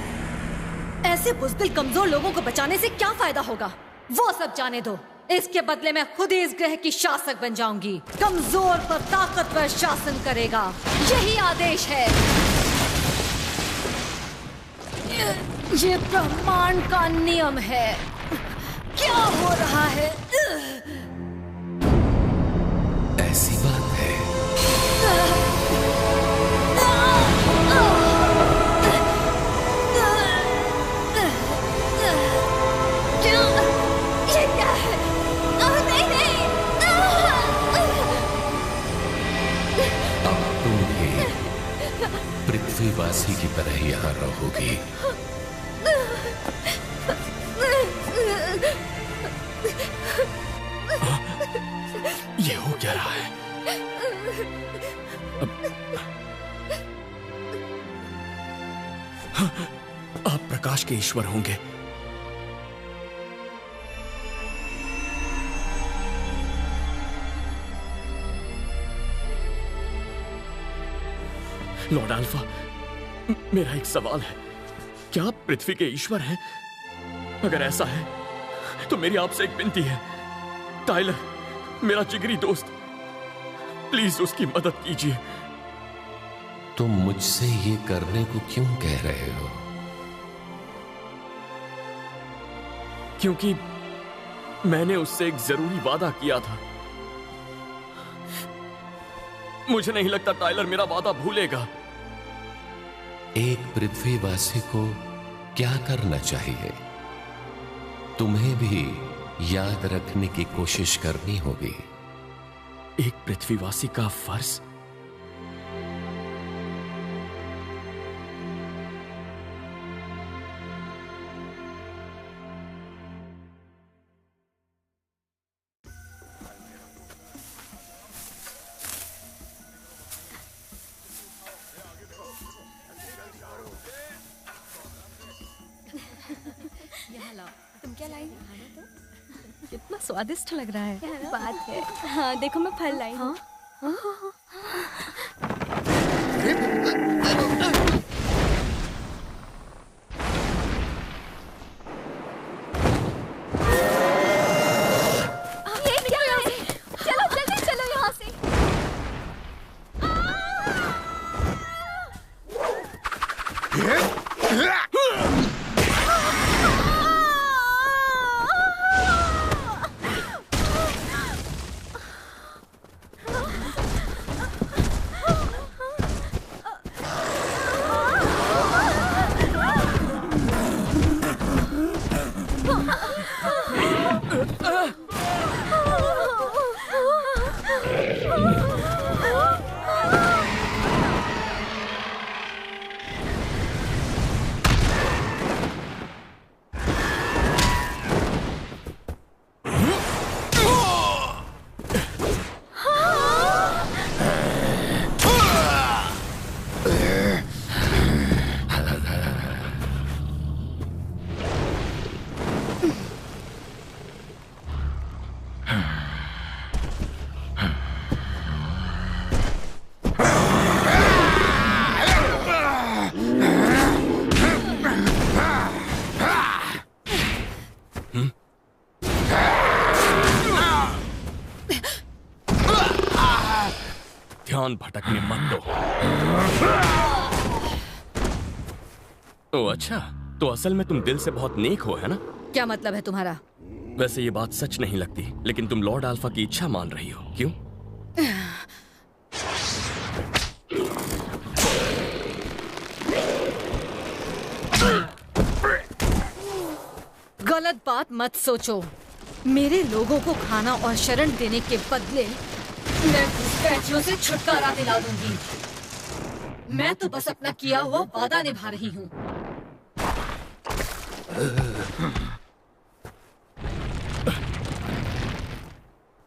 ऐसे बुज़दिल कमजोर लोगों को बचाने से क्या फायदा होगा? वो सब जाने दो। इसके बदले मैं खुद ही इस ग्रह की शासक बन जाऊंगी। कमजोर पर ताकतवर शासन करेगा, यही आदेश है। ये ब्रह्मांड का नियम है। क्या हो रहा है? ऐसी बात है। पृथ्वीवासी की तरह यहाँ रहोगी। कह रहा है। आप प्रकाश के ईश्वर होंगे। लॉर्ड अल्फा, मेरा एक सवाल है, क्या आप पृथ्वी के ईश्वर हैं? अगर ऐसा है तो मेरी आपसे एक विनती है, टाइलर मेरा जिगरी दोस्त, प्लीज उसकी मदद कीजिए। तुम मुझसे ये करने को क्यों कह रहे हो? क्योंकि मैंने उससे एक जरूरी वादा किया था। मुझे नहीं लगता टाइलर मेरा वादा भूलेगा। एक पृथ्वीवासी को क्या करना चाहिए? तुम्हें भी याद रखने की कोशिश करनी होगी। एक पृथ्वीवासी का फर्ज? तुम क्या लाई? कितना स्वादिष्ट लग रहा है। बात है। हाँ देखो मैं फल लाई हूँ। चलो जल्दी चलो यहाँ से। ध्यान भटकने मत दो। ओ अच्छा, तो असल में तुम दिल से बहुत नेक हो, है ना? क्या मतलब है तुम्हारा? वैसे ये बात सच नहीं लगती, लेकिन तुम लॉर्ड अल्फा की इच्छा मान रही हो, क्यों? गलत बात मत सोचो। मेरे लोगों को खाना और शरण देने के बदले मैं घुसपैठियों से छुटकारा दिला दूंगी। मैं तो बस अपना किया हुआ वादा निभा रही हूँ।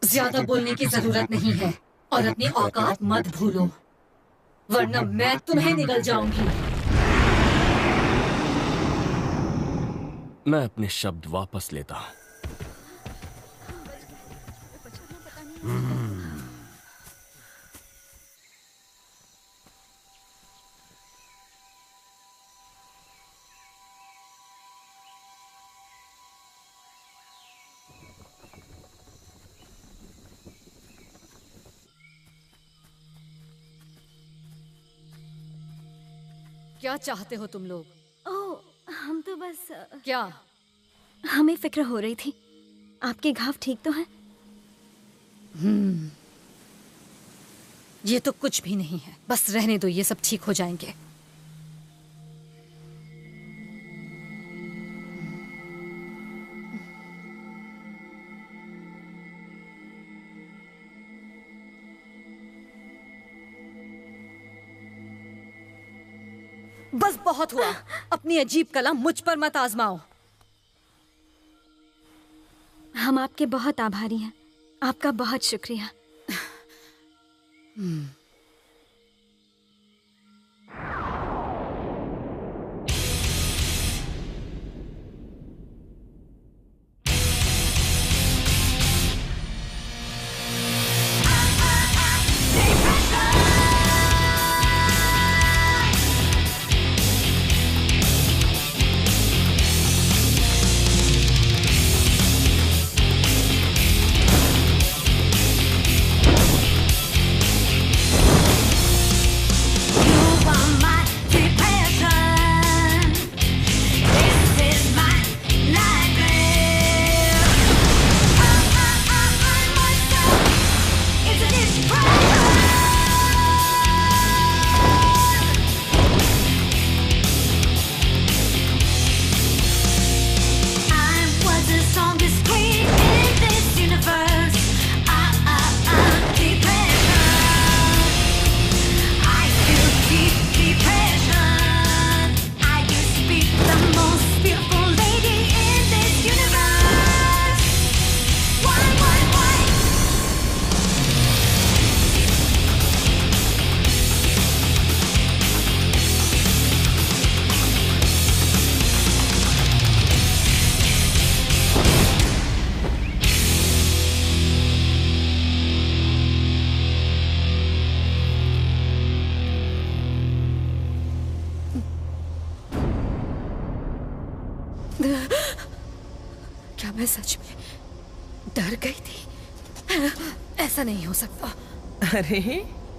ज्यादा बोलने की जरूरत नहीं है और अपनी औकात मत भूलो, वरना मैं तुम्हें निगल जाऊंगी। मैं अपने शब्द वापस लेता हूं। क्या चाहते हो तुम लोग? ओह, हम तो बस क्या? हमें फिक्र हो रही थी, आपके घाव ठीक तो हैं? ये तो कुछ भी नहीं है, बस रहने दो, ये सब ठीक हो जाएंगे। बस बहुत हुआ, अपनी अजीब कला मुझ पर मत आजमाओ। हम आपके बहुत आभारी हैं, आपका बहुत शुक्रिया। क्या मैं सच में डर गई थी? ऐसा नहीं हो सकता। अरे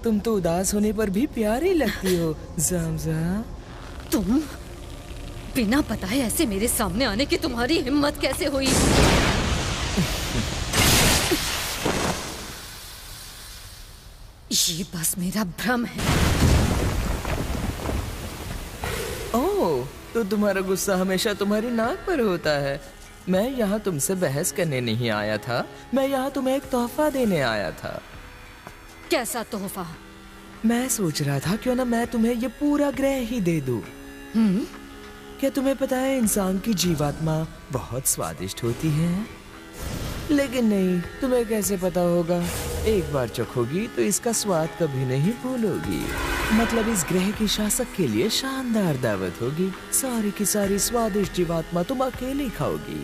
तुम तो उदास होने पर भी प्यारी लगती हो ज़मज़म। तुम बिना बताए ऐसे मेरे सामने आने की तुम्हारी हिम्मत कैसे हुई? ये बस मेरा भ्रम है। ओह, तो तुम्हारा गुस्सा हमेशा तुम्हारी नाक पर होता है। मैं यहाँ तुमसे बहस करने नहीं आया था, मैं यहाँ तुम्हें एक तोहफा देने आया था। कैसा तोहफा? मैं सोच रहा था क्यों ना मैं तुम्हें ये पूरा ग्रह ही दे दूं। क्या तुम्हें पता है इंसान की जीवात्मा बहुत स्वादिष्ट होती है? लेकिन नहीं, तुम्हें कैसे पता होगा? एक बार चखोगी तो इसका स्वाद कभी नहीं भूलोगी। मतलब इस ग्रह के शासक के लिए शानदार दावत होगी। सारी की सारी स्वादिष्ट जीवात्मा तुम अकेले खाओगी।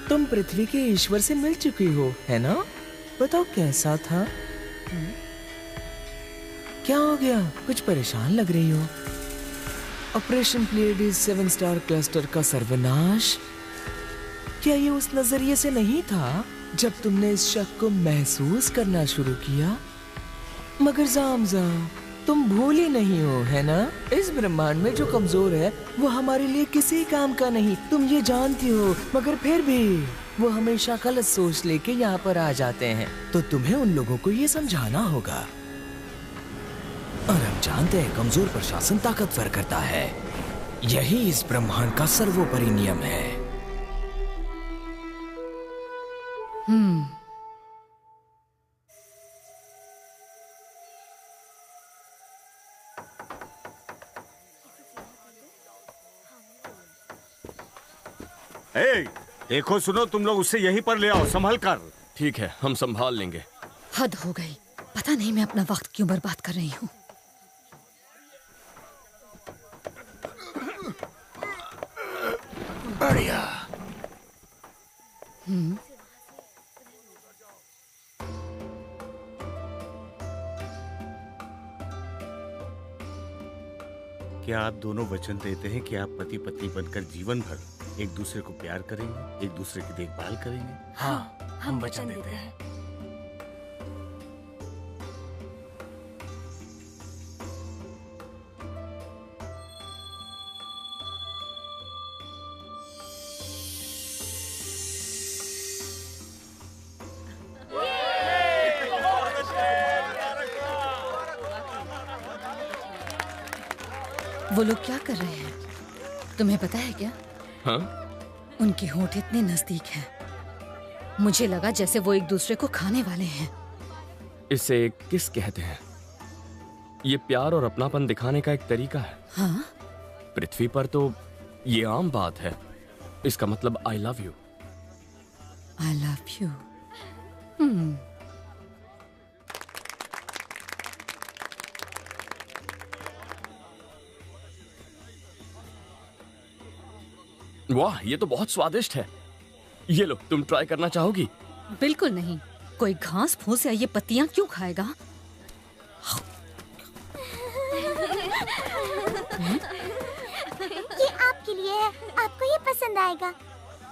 तुम पृथ्वी के ईश्वर से मिल चुकी हो, है ना? बताओ कैसा था? क्या हो गया? कुछ परेशान लग रही हो। ऑपरेशन प्लेयर्स 7 स्टार क्लस्टर का सर्वनाश, क्या ये उस नजरिए से नहीं था जब तुमने इस शक को महसूस करना शुरू किया? मगर ज़मज़म, तुम भूली नहीं हो, है ना? इस ब्रह्मांड में जो कमजोर है वो हमारे लिए किसी काम का नहीं, तुम ये जानती हो। मगर फिर भी वो हमेशा गलत सोच लेके यहाँ पर आ जाते हैं। तो तुम्हें उन लोगों को ये समझाना होगा। और हम जानते हैं कमजोर पर शासन ताकतवर करता है। यही इस ब्रह्मांड का सर्वोपरि नियम है। देखो सुनो, तुम लोग उससे यहीं पर ले आओ, संभल कर। ठीक है, हम संभाल लेंगे। हद हो गई। पता नहीं मैं अपना वक्त क्यों बर्बाद कर रही हूँ। बढ़िया। क्या आप दोनों वचन देते हैं कि आप पति पत्नी बनकर जीवन भर एक दूसरे को प्यार करेंगे, एक दूसरे की देखभाल करेंगे? हाँ, हम वचन देते हैं। वो लोग क्या कर रहे हैं तुम्हें पता है क्या? हाँ? उनके होंठ इतने नजदीक हैं, मुझे लगा जैसे वो एक दूसरे को खाने वाले हैं। इसे किस कहते हैं? ये प्यार और अपनापन दिखाने का एक तरीका है। हाँ? पृथ्वी पर तो ये आम बात है। इसका मतलब I love you. I love you. वाह, ये तो बहुत स्वादिष्ट है। ये लो, तुम ट्राई करना चाहोगी? बिल्कुल नहीं। कोई घास फूस या ये पत्तियां क्यों खाएगा? ये आपके लिए है, आपको ये पसंद आएगा।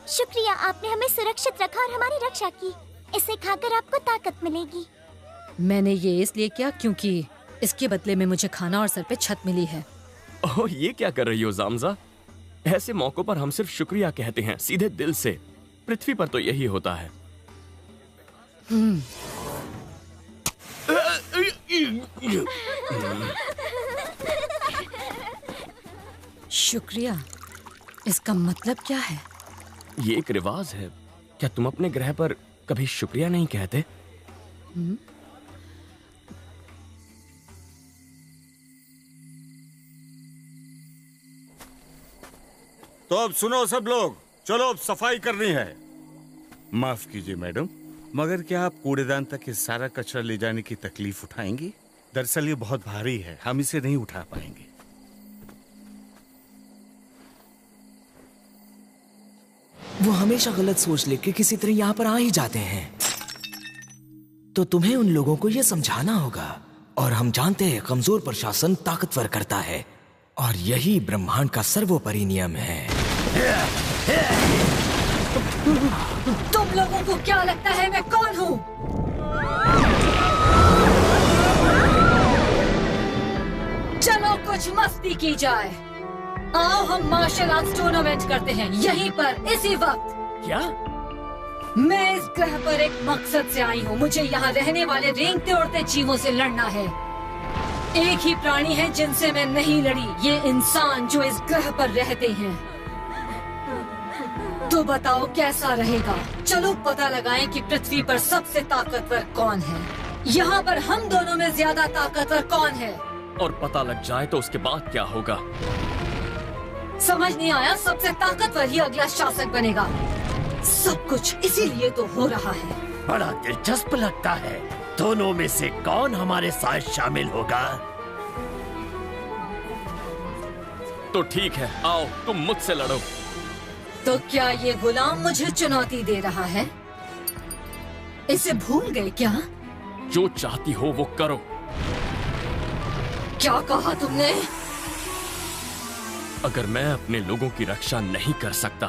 शुक्रिया, आपने हमें सुरक्षित रखा और हमारी रक्षा की। इसे खाकर आपको ताकत मिलेगी। मैंने ये इसलिए किया क्योंकि इसके बदले में मुझे खाना और सर पे छत मिली है। ओह, ये क्या कर रही हो जामजा? ऐसे मौकों पर हम सिर्फ शुक्रिया कहते हैं, सीधे दिल से। पृथ्वी पर तो यही होता है। शुक्रिया, इसका मतलब क्या है? ये एक रिवाज है। क्या तुम अपने ग्रह पर कभी शुक्रिया नहीं कहते? तो अब सुनो सब लोग, चलो अब सफाई करनी है। माफ कीजिए मैडम, मगर क्या आप कूड़ेदान तक ये सारा कचरा ले जाने की तकलीफ उठाएंगी? दरअसल ये बहुत भारी है, हम इसे नहीं उठा पाएंगे। वो हमेशा गलत सोच लेके किसी तरह यहाँ पर आ ही जाते हैं। तो तुम्हें उन लोगों को ये समझाना होगा। और हम जानते हैं कमजोर प्रशासन ताकतवर करता है, और यही ब्रह्मांड का सर्वोपरि नियम है। तुम लोगों को क्या लगता है मैं कौन हूँ? चलो कुछ मस्ती की जाए। आओ हम मार्शल आर्ट्स टूर्नामेंट करते हैं यहीं पर इसी वक्त। क्या? मैं इस ग्रह पर एक मकसद से आई हूँ। मुझे यहाँ रहने वाले रेंगते उड़ते जीवों से लड़ना है। एक ही प्राणी है जिनसे मैं नहीं लड़ी, ये इंसान जो इस ग्रह पर रहते हैं। तो बताओ कैसा रहेगा? चलो पता लगाएं कि पृथ्वी पर सबसे ताकतवर कौन है। यहाँ पर हम दोनों में ज्यादा ताकतवर कौन है? और पता लग जाए तो उसके बाद क्या होगा? समझ नहीं आया? सबसे ताकतवर ही अगला शासक बनेगा। सब कुछ इसीलिए तो हो रहा है। बड़ा दिलचस्प लगता है। दोनों में से कौन हमारे साथ शामिल होगा? तो ठीक है, आओ तुम मुझसे लड़ो। तो क्या ये गुलाम मुझे चुनौती दे रहा है? इसे भूल गए क्या? जो चाहती हो वो करो। क्या कहा तुमने? अगर मैं अपने लोगों की रक्षा नहीं कर सकता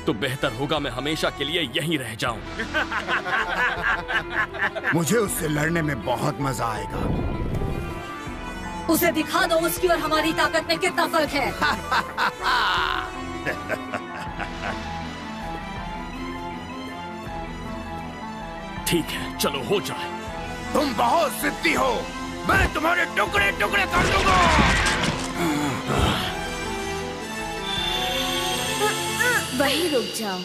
तो बेहतर होगा मैं हमेशा के लिए यहीं रह जाऊं। मुझे उससे लड़ने में बहुत मजा आएगा। उसे दिखा दो उसकी और हमारी ताकत में कितना फर्क है। ठीक है, चलो हो जाए। तुम बहुत जिद्दी हो, मैं तुम्हारे टुकड़े टुकड़े कर दूंगा। वहीं रुक जाओ।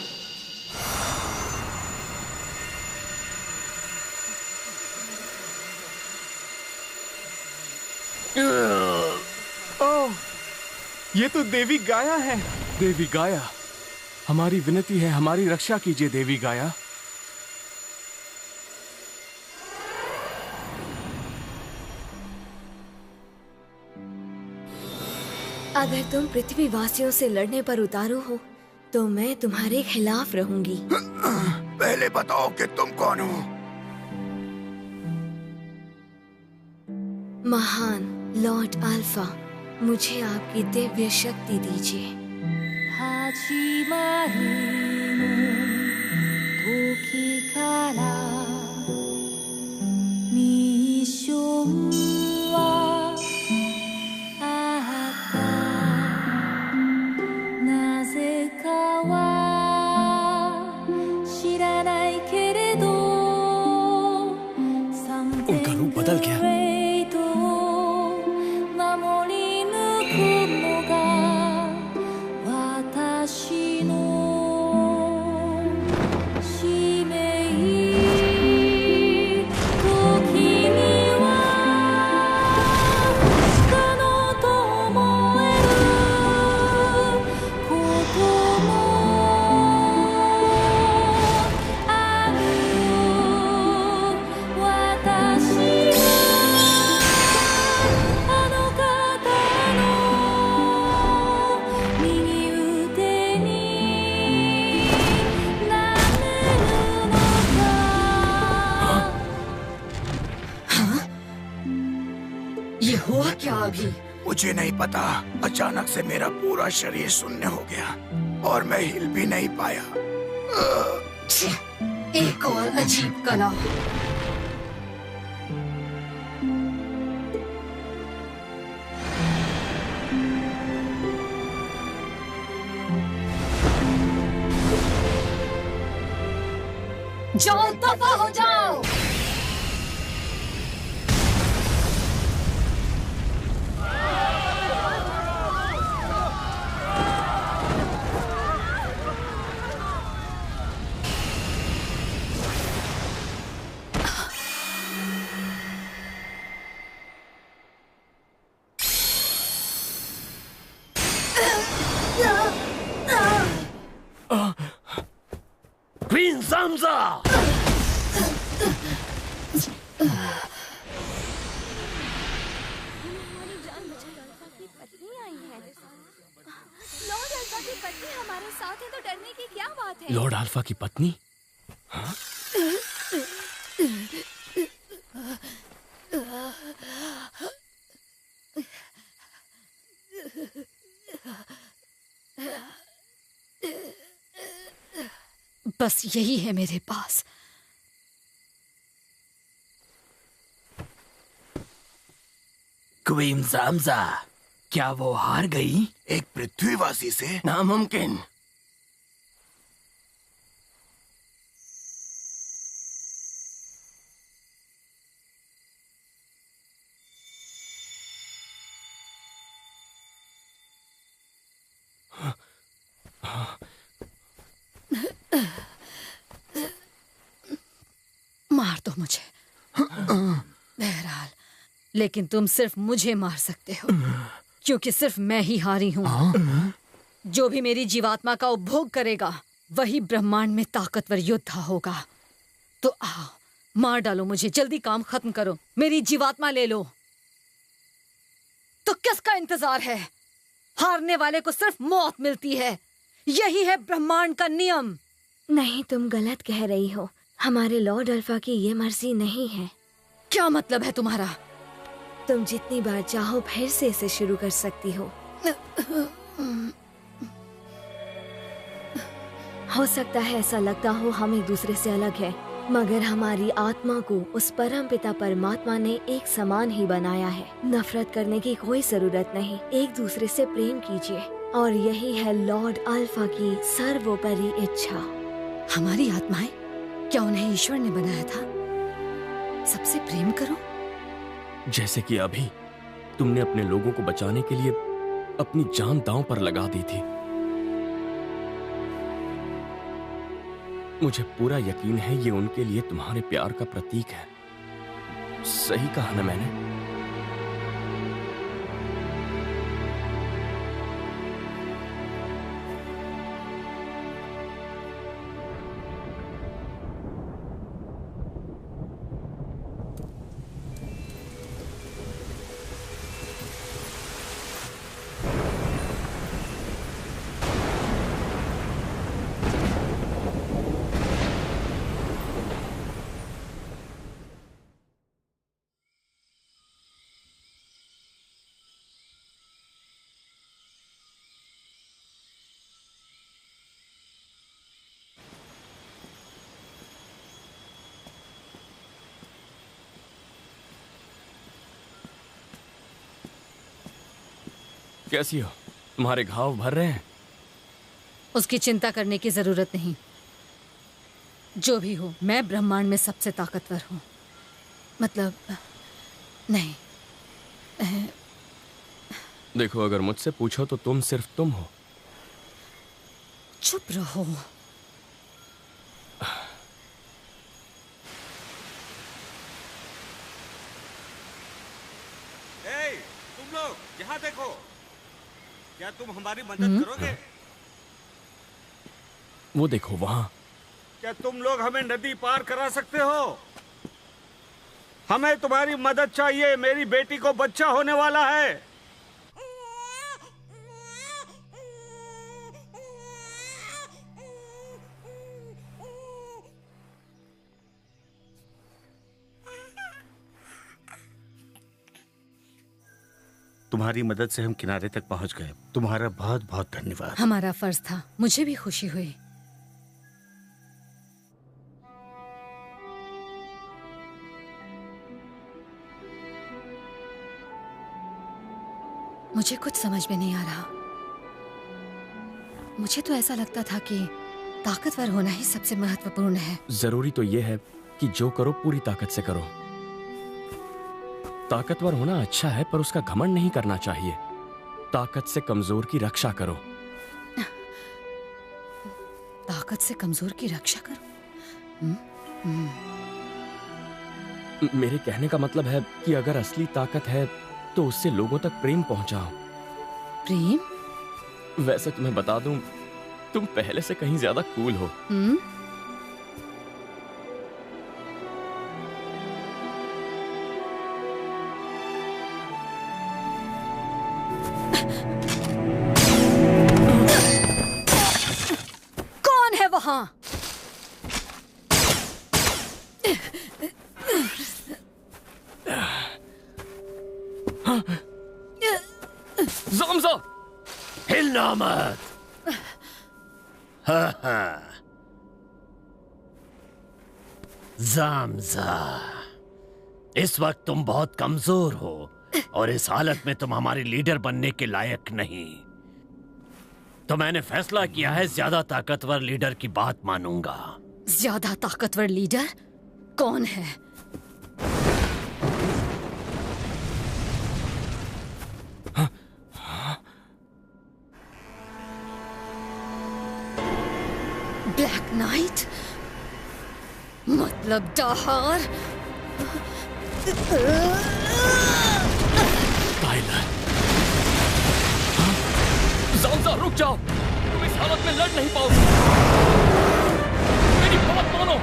ओह, ये तो देवी गाया है। देवी गाया, हमारी विनती है, हमारी रक्षा कीजिए देवी गाया। अगर तुम पृथ्वी वासियों से लड़ने पर उतारू हो तो मैं तुम्हारे खिलाफ रहूंगी। पहले बताओ कि तुम कौन हो? महान लॉर्ड अल्फा, मुझे आपकी दिव्य शक्ति दीजिए। उनका रूप बदल गया। क्या अभी? मुझे नहीं पता, अचानक से मेरा पूरा शरीर शून्य हो गया और मैं हिल भी नहीं पाया। एक और अजीब कला। जाओ, दफा हो जाओ। क्वीन ज़ामज़ा! लॉर्ड अल्फा की पत्नी हमारे साथ है तो डरने की क्या बात है? लॉर्ड अल्फा की पत्नी? हाँ? बस यही है मेरे पास। क्वीन ज़ामज़ा, क्या वो हार गई? एक पृथ्वीवासी से? नामुमकिन। मार दो मुझे। बहरहाल, लेकिन तुम सिर्फ मुझे मार सकते हो, क्योंकि सिर्फ मैं ही हारी हूँ। जो भी मेरी जीवात्मा का उपभोग करेगा वही ब्रह्मांड में ताकतवर योद्धा होगा। तो आओ, मार डालो मुझे, जल्दी काम खत्म करो, मेरी जीवात्मा ले लो। तो किसका इंतजार है? हारने वाले को सिर्फ मौत मिलती है। यही है ब्रह्मांड का नियम। नहीं, तुम गलत कह रही हो। हमारे लॉर्ड अल्फा की ये मर्जी नहीं है। क्या मतलब है तुम्हारा? तुम जितनी बार चाहो फिर से इसे शुरू कर सकती हो। हो सकता है ऐसा लगता हो हम एक दूसरे से अलग हैं, मगर हमारी आत्मा को उस परम पिता परमात्मा ने एक समान ही बनाया है। नफरत करने की कोई जरूरत नहीं, एक दूसरे से प्रेम कीजिए, और यही है लॉर्ड अल्फा की सर्वोपरि इच्छा। हमारी आत्माएं, क्या उन्हें ईश्वर ने बनाया था? सबसे प्रेम करो, जैसे कि अभी तुमने अपने लोगों को बचाने के लिए अपनी जान दांव पर लगा दी थी। मुझे पूरा यकीन है ये उनके लिए तुम्हारे प्यार का प्रतीक है। सही कहा ना मैंने? कैसी हो? तुम्हारे घाव भर रहे हैं? उसकी चिंता करने की जरूरत नहीं। जो भी हो, मैं ब्रह्मांड में सबसे ताकतवर हूँ। मतलब नहीं। देखो, अगर मुझसे पूछो तो तुम सिर्फ तुम हो। चुप रहो। तुम लोग यहाँ देखो, क्या तुम हमारी मदद करोगे? वो देखो वहाँ। क्या तुम लोग हमें नदी पार करा सकते हो? हमें तुम्हारी मदद चाहिए, मेरी बेटी को बच्चा होने वाला है। तुम्हारी मदद से हम किनारे तक पहुंच गए। तुम्हारा बहुत बहुत धन्यवाद। हमारा फर्ज था, मुझे भी खुशी हुई। मुझे कुछ समझ में नहीं आ रहा। मुझे तो ऐसा लगता था कि ताकतवर होना ही सबसे महत्वपूर्ण है। जरूरी तो यह है कि जो करो पूरी ताकत से करो। ताकतवर होना अच्छा है, पर उसका घमंड नहीं करना चाहिए। ताकत से कमजोर की रक्षा करो। ताकत से कमजोर की रक्षा करो? मेरे कहने का मतलब है कि अगर असली ताकत है तो उससे लोगों तक प्रेम पहुंचाओ। प्रेम? वैसे तुम्हें बता दूं, तुम पहले से कहीं ज्यादा कूल हो। कौन है वहां? ज़ामज़ा! हिलना मत। ज़ामज़ा, इस वक्त तुम बहुत कमजोर हो और इस हालत में तुम हमारी लीडर बनने के लायक नहीं। तो मैंने फैसला किया है ज्यादा ताकतवर लीडर की बात मानूंगा। ज्यादा ताकतवर लीडर कौन है? Black night? मतलब दाहार? टाइलर! ज़ामज़ा, रुक जाओ। तुम इस हालत में लड़ नहीं पाओगे। मेरी बात मानो।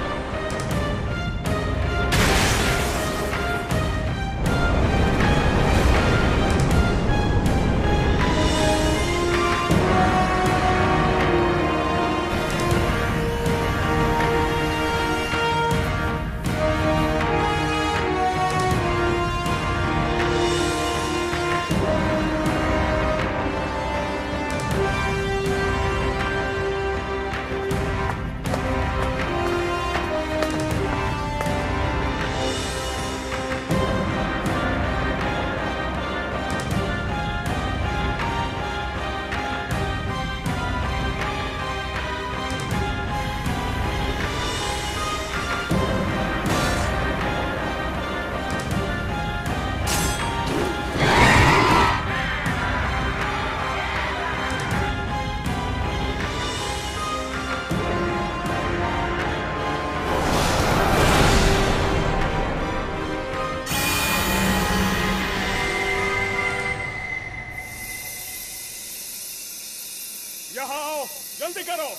यहाँ आओ, जल्दी करो।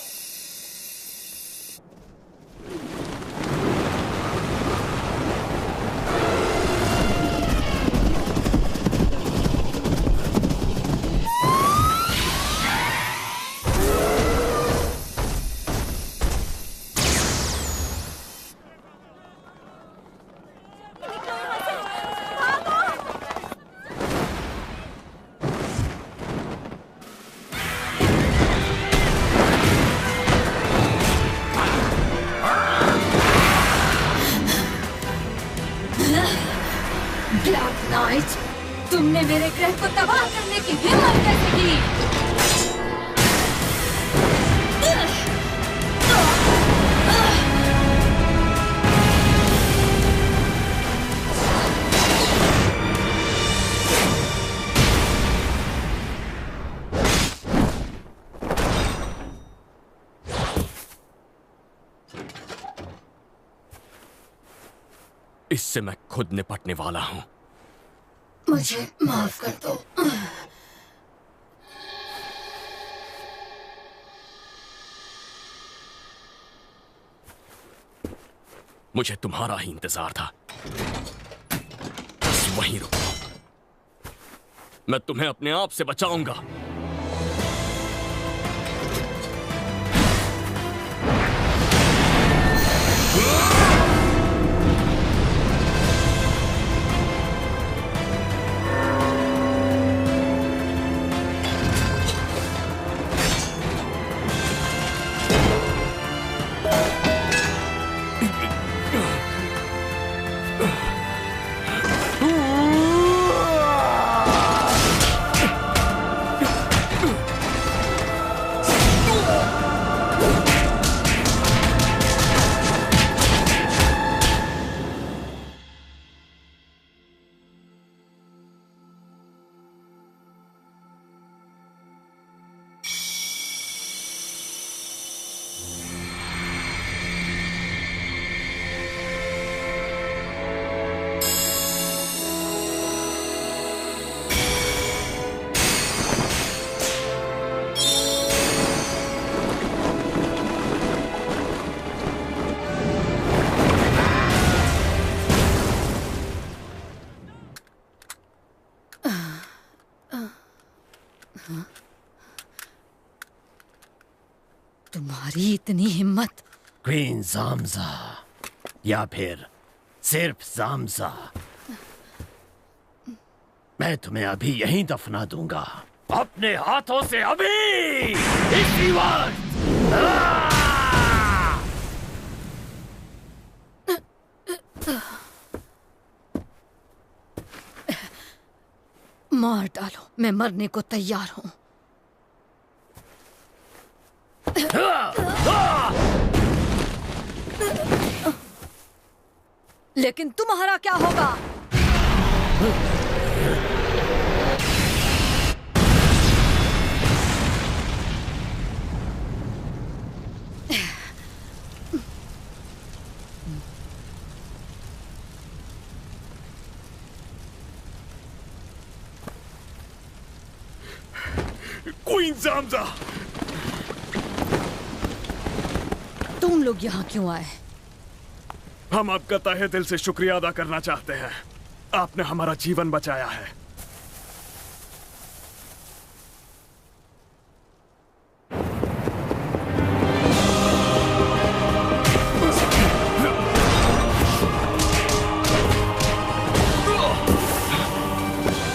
ब्लैक नाइट, तुमने मेरे ग्रह को तबाह करने की हिम्मत कैसे की? इससे मैं खुद निपटने वाला हूं। मुझे माफ कर दो। मुझे तुम्हारा ही इंतजार था। बस वहीं रुको। मैं तुम्हें अपने आप से बचाऊंगा। तुम्हारी इतनी हिम्मत। क्वीन जामजा या फिर सिर्फ जामजा, मैं तुम्हें अभी यहीं दफना दूंगा, अपने हाथों से, अभी इसी वक्त। मार डालो, मैं मरने को तैयार हूं। लेकिन तुम्हारा क्या होगा? क्वीन जामजा, तुम लोग यहाँ क्यों आए? हम आपका तहे दिल से शुक्रिया अदा करना चाहते हैं। आपने हमारा जीवन बचाया है।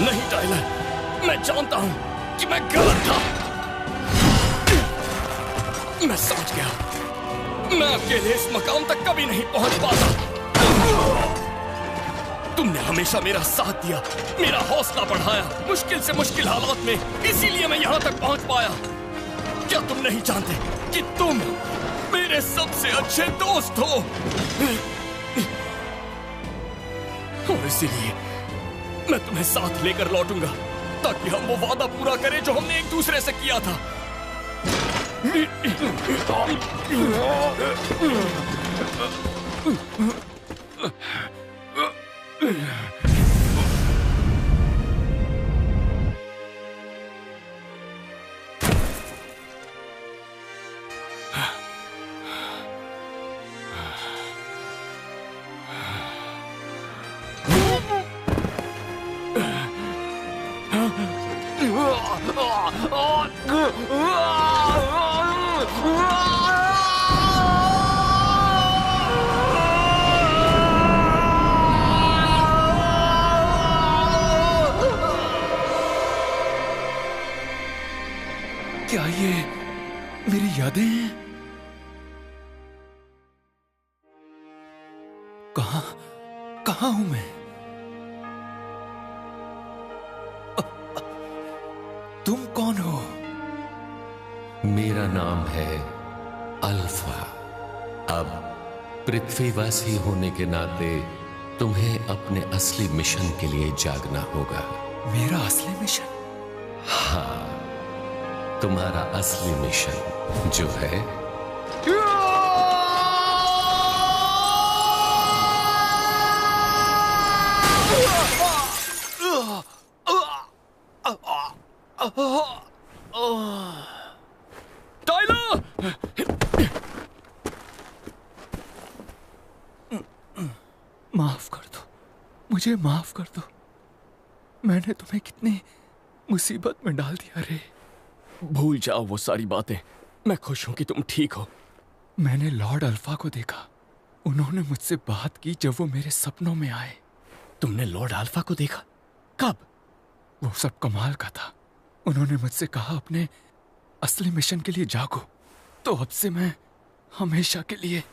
नहीं टाइलर, मैं जानता हूं कि मैं गलत था। मैं समझ गया, मैं अकेले इस मकाम तक कभी नहीं पहुंच पाता। तुमने हमेशा मेरा साथ दिया, मेरा हौसला बढ़ाया मुश्किल से मुश्किल हालात में, इसीलिए मैं यहां तक पहुंच पाया। क्या तुम नहीं जानते कि तुम मेरे सबसे अच्छे दोस्त हो? और इसीलिए मैं तुम्हें साथ लेकर लौटूंगा, ताकि हम वो वादा पूरा करें जो हमने एक दूसरे से किया था। क्या ये मेरी यादें हैं? कहां हूं मैं? तुम कौन हो? मेरा नाम है अल्फा। अब पृथ्वीवासी होने के नाते तुम्हें अपने असली मिशन के लिए जागना होगा। मेरा असली मिशन? हाँ, तुम्हारा असली मिशन जो है टाइलर! माफ कर दो, मुझे माफ कर दो। मैंने तुम्हें कितनी मुसीबत में डाल दिया रे। भूल जाओ वो सारी बातें। मैं खुश हूं कि तुम ठीक हो। मैंने लॉर्ड अल्फा को देखा। उन्होंने मुझसे बात की जब वो मेरे सपनों में आए। तुमने लॉर्ड अल्फा को देखा? कब? वो सब कमाल का था। उन्होंने मुझसे कहा अपने असली मिशन के लिए जागो। तो अब से मैं हमेशा के लिए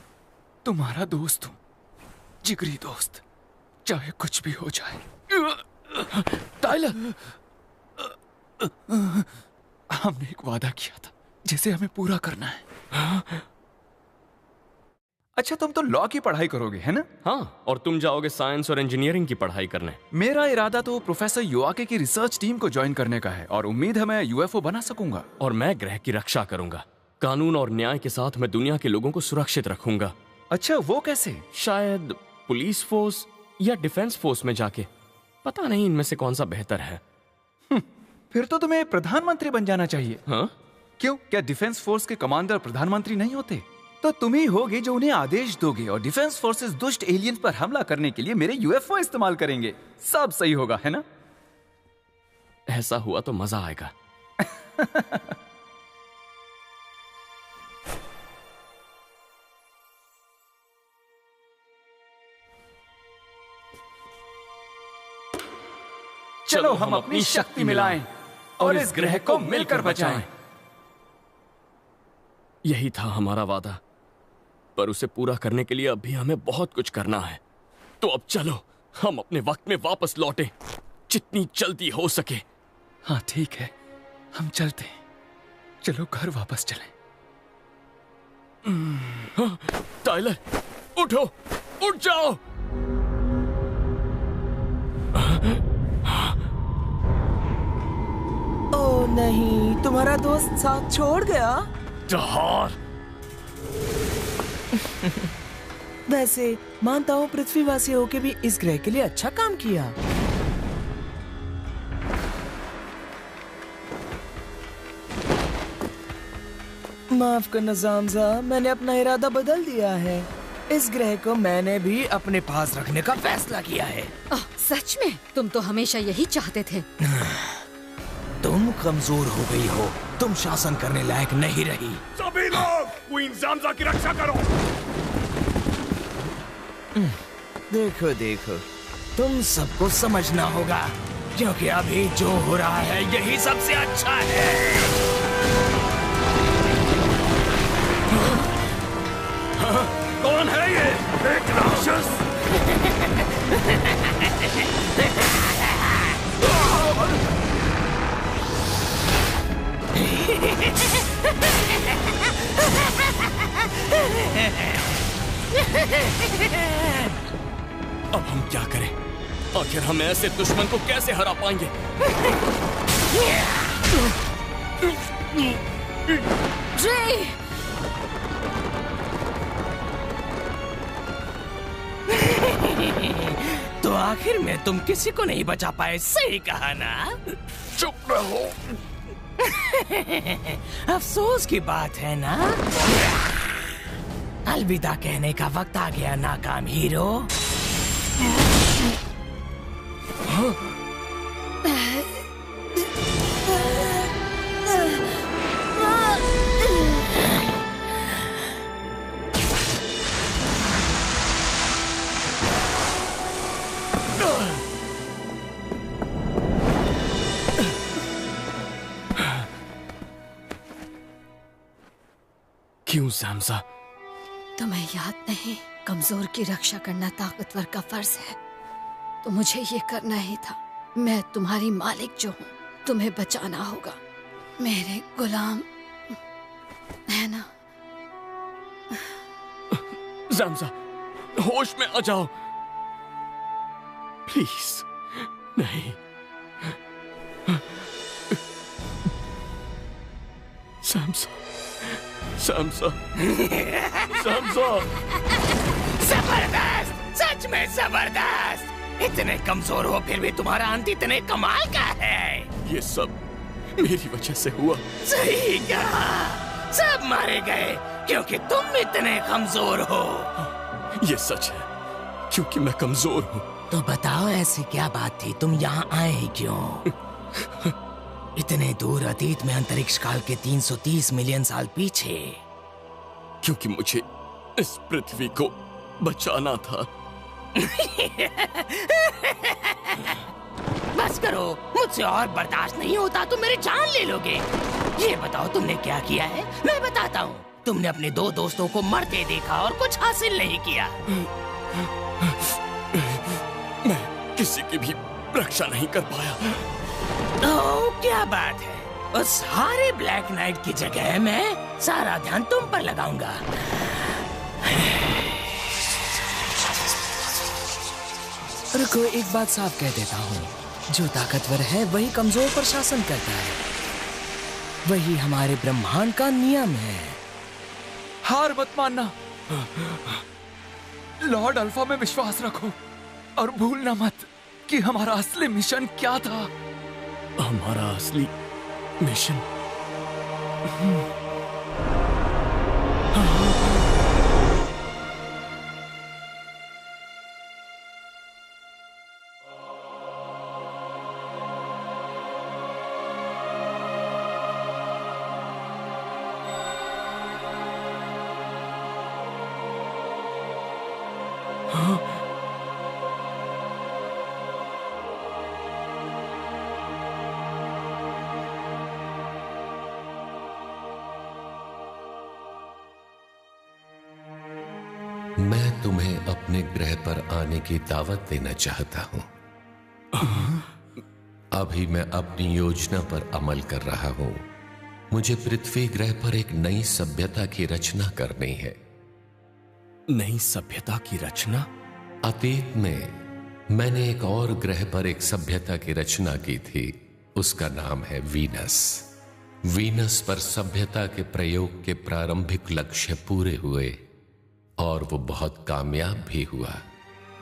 तुम्हारा दोस्त हूं, जिगरी दोस्त, चाहे कुछ भी हो जाए। टाइलर, हमने एक वादा किया था जिसे हमें पूरा करना है। अच्छा, तुम तो लॉ की पढ़ाई करोगे, है ना? हाँ, और तुम जाओगे साइंस और इंजीनियरिंग की पढ़ाई करने। मेरा इरादा तो प्रोफेसर योआके की रिसर्च टीम को ज्वाइन करने का है और उम्मीद है मैं यूएफओ बना सकूंगा। और मैं ग्रह की रक्षा करूंगा। कानून और न्याय के साथ मैं दुनिया के लोगों को सुरक्षित रखूंगा। अच्छा, वो कैसे? शायद पुलिस फोर्स या डिफेंस फोर्स में जाके। पता नहीं इनमें से कौन सा बेहतर है। फिर तो तुम्हें प्रधानमंत्री बन जाना चाहिए। हाँ? क्यों, क्या डिफेंस फोर्स के कमांडर प्रधानमंत्री नहीं होते? तो तुम ही होगे जो उन्हें आदेश दोगे और डिफेंस फोर्सेस दुष्ट एलियंस पर हमला करने के लिए मेरे यूएफओ इस्तेमाल करेंगे। सब सही होगा, है ना? ऐसा हुआ तो मजा आएगा। चलो हम अपनी शक्ति मिलाएं और इस ग्रह को मिलकर बचाएं। यही था हमारा वादा, पर उसे पूरा करने के लिए अभी हमें बहुत कुछ करना है। तो अब चलो हम अपने वक्त में वापस लौटें, जितनी जल्दी हो सके। हाँ ठीक है, हम चलते हैं। चलो घर वापस चलें। टाइलर, उठो, उठ जाओ। ओ नहीं, तुम्हारा दोस्त साथ छोड़ गया। जहार। वैसे मानता हूँ पृथ्वीवासी होके भी इस ग्रह के लिए अच्छा काम किया। माफ करना जामजा, मैंने अपना इरादा बदल दिया है। इस ग्रह को मैंने भी अपने पास रखने का फैसला किया है। सच में? तुम तो हमेशा यही चाहते थे। तुम कमजोर हो गई हो, तुम शासन करने लायक नहीं रही। सभी लोग क्वीन जामजा की रक्षा करो। देखो देखो, तुम सबको समझना होगा, क्योंकि अभी जो हो रहा है यही सबसे अच्छा है। कौन है ये? एक राक्षस। अब हम क्या करें? आखिर हम ऐसे दुश्मन को कैसे हरा पाएंगे? तो आखिर में तुम किसी को नहीं बचा पाए, सही कहा ना? चुप रहो। अफसोस की बात है ना? अलविदा कहने का वक्त आ गया नाकाम हीरो। क्यों जामजा? तुम्हें याद नहीं, कमजोर की रक्षा करना ताकतवर का फर्ज है। तो मुझे ये करना ही था। मैं तुम्हारी मालिक जो हूँ, तुम्हें बचाना होगा। मेरे गुलाम है ना? जामजा, होश में आ जाओ प्लीज। नहीं, जामजा, जामजा, जामजा। जबरदस्त, सच में जबरदस्त। इतने कमजोर हो फिर भी तुम्हारा अंत इतने कमाल का है। ये सब मेरी वजह से हुआ। सही कहा, सब मारे गए क्योंकि तुम इतने कमजोर हो। ये सच है, क्योंकि मैं कमजोर हूँ। तो बताओ ऐसी क्या बात थी, तुम यहाँ आए ही क्यों? इतने दूर अतीत में, अंतरिक्ष काल के 330 मिलियन साल पीछे। क्योंकि मुझे इस पृथ्वी को बचाना था। बस करो, मुझसे और बर्दाश्त नहीं होता तो मेरी जान ले लोगे। ये बताओ तुमने क्या किया है? मैं बताता हूँ। तुमने अपने दो दोस्तों को मरते देखा और कुछ हासिल नहीं किया। मैं किसी की भी रक्षा नहीं कर पाया। तो क्या बात है, उस सारे ब्लैक नाइट की जगह मैं सारा ध्यान तुम पर लगाऊंगा। रुको, एक बात साफ कह देता हूँ, जो ताकतवर है वही कमजोर पर शासन करता है। वही हमारे ब्रह्मांड का नियम है। हार मत मानना, लॉर्ड अल्फा में विश्वास रखो और भूलना मत कि हमारा असली मिशन क्या था। हमारा असली मिशन? मैं तुम्हें अपने ग्रह पर आने की दावत देना चाहता हूं। अभी मैं अपनी योजना पर अमल कर रहा हूं। मुझे पृथ्वी ग्रह पर एक नई सभ्यता की रचना करनी है। नई सभ्यता की रचना? अतीत में मैंने एक और ग्रह पर एक सभ्यता की रचना की थी। उसका नाम है वीनस। वीनस पर सभ्यता के प्रयोग के प्रारंभिक लक्ष्य पूरे हुए और वो बहुत कामयाब भी हुआ।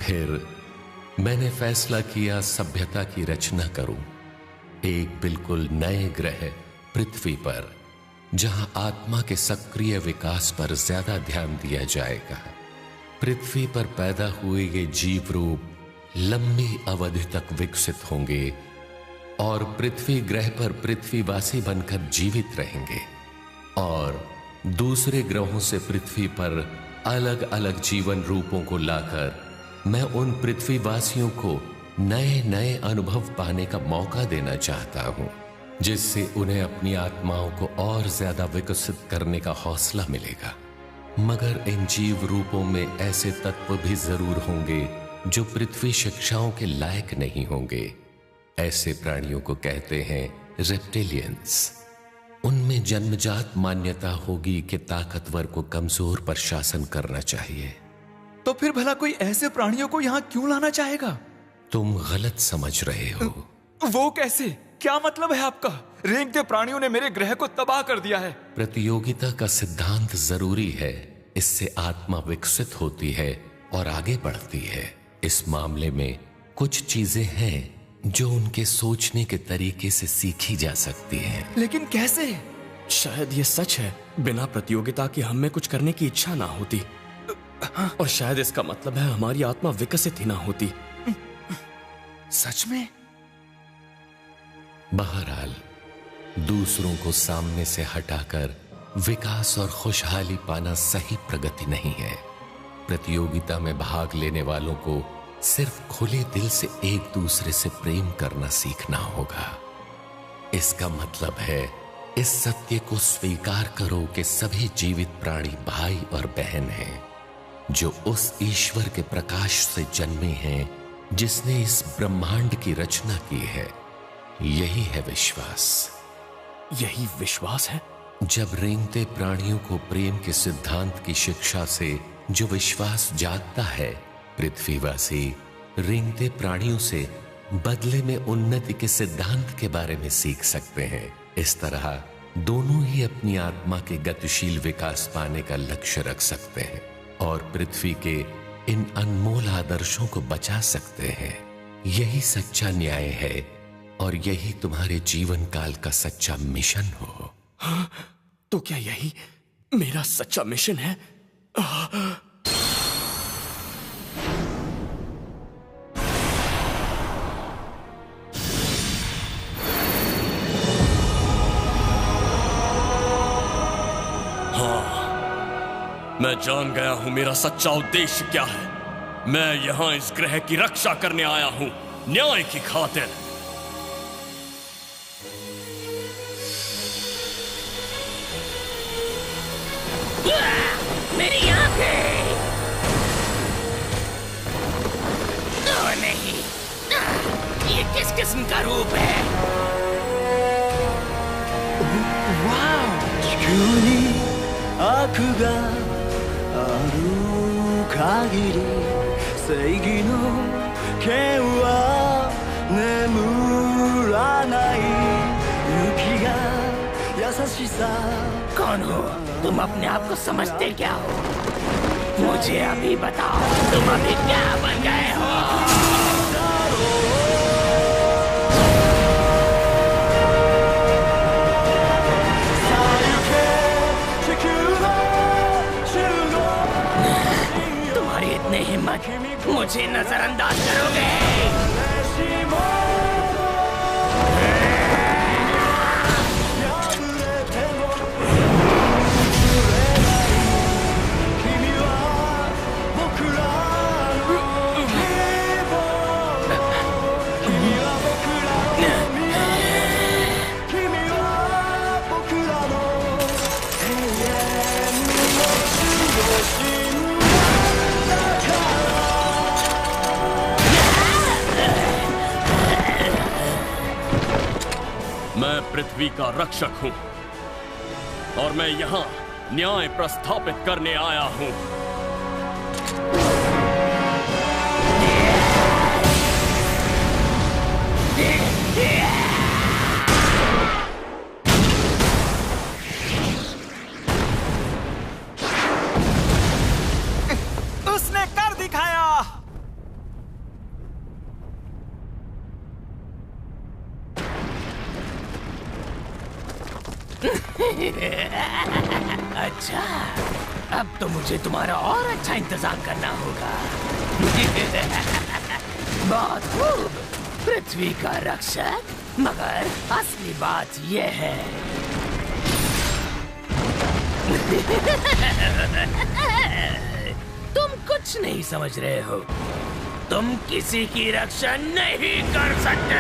फिर मैंने फैसला किया सभ्यता की रचना करूं, एक बिल्कुल नए ग्रह पृथ्वी पर, जहां आत्मा के सक्रिय विकास पर ज्यादा ध्यान दिया जाएगा। पृथ्वी पर पैदा हुए ये जीव रूप लंबी अवधि तक विकसित होंगे और पृथ्वी ग्रह पर पृथ्वीवासी बनकर जीवित रहेंगे और दूसरे ग्रहों से पृथ्वी पर अलग अलग जीवन रूपों को लाकर मैं उन पृथ्वीवासियों को नए नए अनुभव पाने का मौका देना चाहता हूं, जिससे उन्हें अपनी आत्माओं को और ज्यादा विकसित करने का हौसला मिलेगा। मगर इन जीव रूपों में ऐसे तत्व भी जरूर होंगे जो पृथ्वी शिक्षाओं के लायक नहीं होंगे। ऐसे प्राणियों को कहते हैं रेप्टिलियंस। उनमें जन्मजात मान्यता होगी कि ताकतवर को कमजोर पर शासन करना चाहिए। तो फिर भला कोई ऐसे प्राणियों को यहाँ क्यों लाना चाहेगा? तुम गलत समझ रहे हो। वो कैसे? क्या मतलब है आपका? रेंगते प्राणियों ने मेरे ग्रह को तबाह कर दिया है। प्रतियोगिता का सिद्धांत जरूरी है। इससे आत्मा विकसित होती है और आगे बढ़ती है। इस मामले में कुछ चीजें हैं जो उनके सोचने के तरीके से सीखी जा सकती हैं। लेकिन कैसे? शायद ये सच है, बिना प्रतियोगिता के हम में कुछ करने की इच्छा ना होती, और शायद इसका मतलब है हमारी आत्मा विकसित ही ना होती। सच में? बहरहाल, दूसरों को सामने से हटाकर विकास और खुशहाली पाना सही प्रगति नहीं है। प्रतियोगिता में भाग लेने वालों को सिर्फ खुले दिल से एक दूसरे से प्रेम करना सीखना होगा। इसका मतलब है इस सत्य को स्वीकार करो कि सभी जीवित प्राणी भाई और बहन हैं, जो उस ईश्वर के प्रकाश से जन्मे हैं जिसने इस ब्रह्मांड की रचना की है। यही है विश्वास। यही विश्वास है? जब रेंगते प्राणियों को प्रेम के सिद्धांत की शिक्षा से जो विश्वास जागता है, पृथ्वीवासी रेंगते प्राणियों से बदले में उन्नति के सिद्धांत के बारे में सीख सकते हैं। इस तरह दोनों ही अपनी आत्मा के गतिशील विकास पाने का लक्ष्य रख सकते हैं और पृथ्वी के इन अनमोल आदर्शों को बचा सकते हैं। यही सच्चा न्याय है और यही तुम्हारे जीवन काल का सच्चा मिशन हो। हाँ, तो क्या यही मेरा सच्चा मिशन है? मैं जान गया हूं मेरा सच्चा उद्देश्य क्या है। मैं यहां इस ग्रह की रक्षा करने आया हूं, न्याय की खातिर। मेरी आंखें! ओ नहीं, ये किस किस्म का रूप है? वाह! 悪がある限り正義の剣は眠らない。雪が優しさ。कौन हो तुम? अपने आप को समझते क्या हो? मुझे अभी बताओ, तुम अभी क्या बन गए हो? हिम्मत, मुझे नजरअंदाज करोगे? पृथ्वी का रक्षक हूं और मैं यहां न्याय प्रस्थापित करने आया हूं। उसने कर दिखाया। अच्छा, अब तो मुझे तुम्हारा और अच्छा इंतजाम करना होगा। बहुत खूब, पृथ्वी का रक्षक। मगर असली बात यह है तुम कुछ नहीं समझ रहे हो। तुम किसी की रक्षा नहीं कर सकते।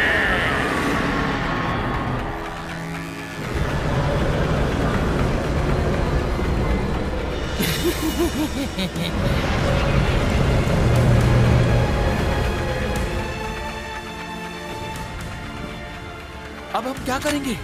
अब हम क्या करेंगे?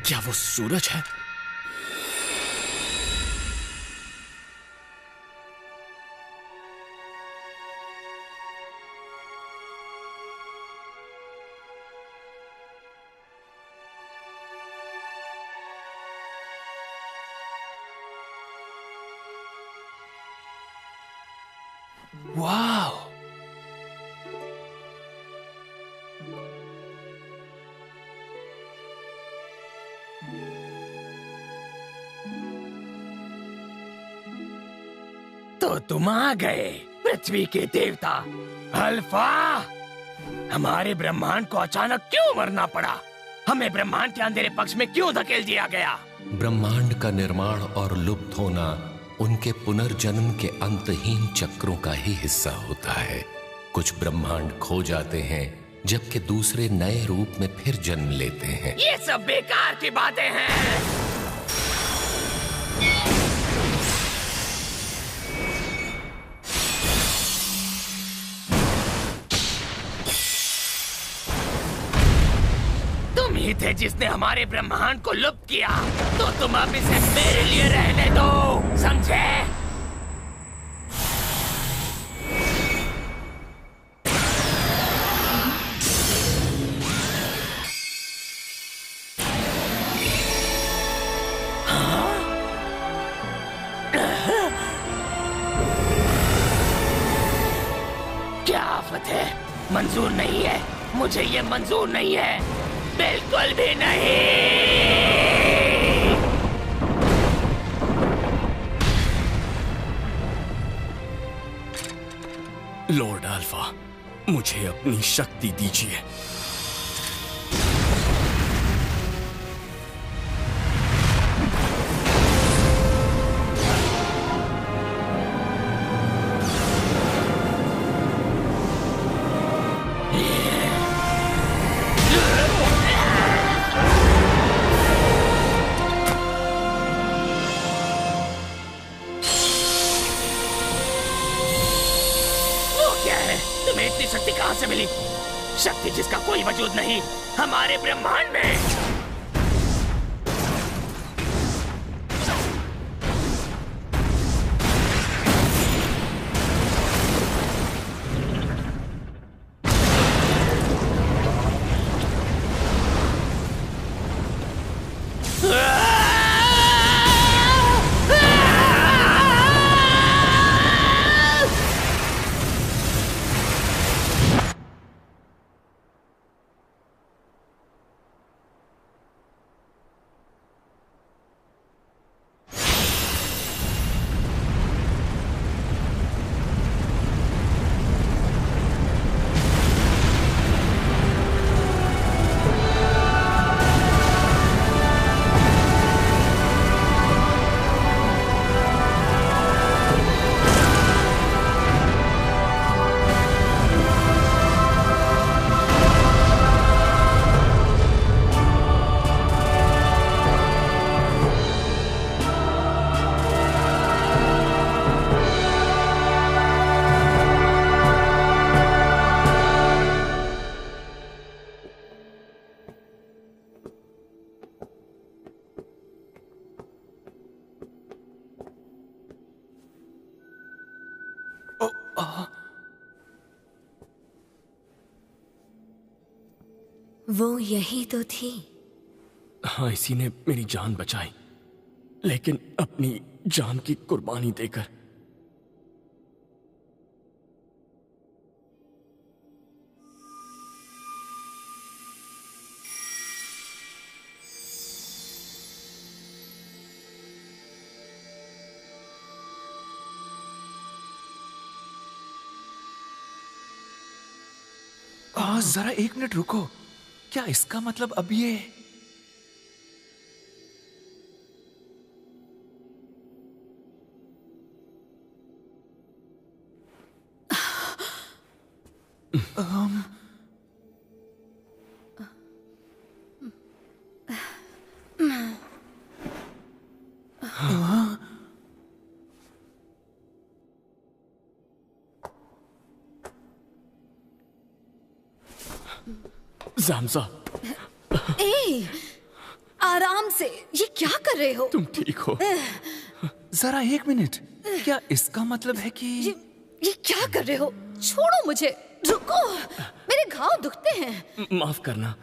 क्या वो सूरज है? वाह! तो तुम आ गए, पृथ्वी के देवता अल्फा। हमारे ब्रह्मांड को अचानक क्यों मरना पड़ा? हमें ब्रह्मांड के अंधेरे पक्ष में क्यों धकेल दिया गया? ब्रह्मांड का निर्माण और लुप्त होना उनके पुनर्जन्म के अंतहीन चक्रों का ही हिस्सा होता है। कुछ ब्रह्मांड खो जाते हैं जबकि दूसरे नए रूप में फिर जन्म लेते हैं। ये सब बेकार की बातें हैं। तुम ही थे जिसने हमारे ब्रह्मांड को लुप्त किया, तो तुम अब इसे मेरे लिए रहने दो, समझे? क्या आफत है? मंजूर नहीं है, मुझे ये मंजूर नहीं है, बिल्कुल भी नहीं। लॉर्ड अल्फा, मुझे अपनी शक्ति दीजिए। शक्ति जिसका कोई वजूद नहीं हमारे ब्रह्मांड में। वो यही तो थी। हाँ, इसी ने मेरी जान बचाई, लेकिन अपनी जान की कुर्बानी देकर। जरा एक मिनट रुको, क्या इसका मतलब अब ये ज़ामज़ा, आराम से, ये क्या कर रहे हो? तुम ठीक हो? जरा एक मिनट, क्या इसका मतलब है कि ये क्या कर रहे हो? छोड़ो मुझे, रुको, मेरे घाव दुखते हैं। माफ करना।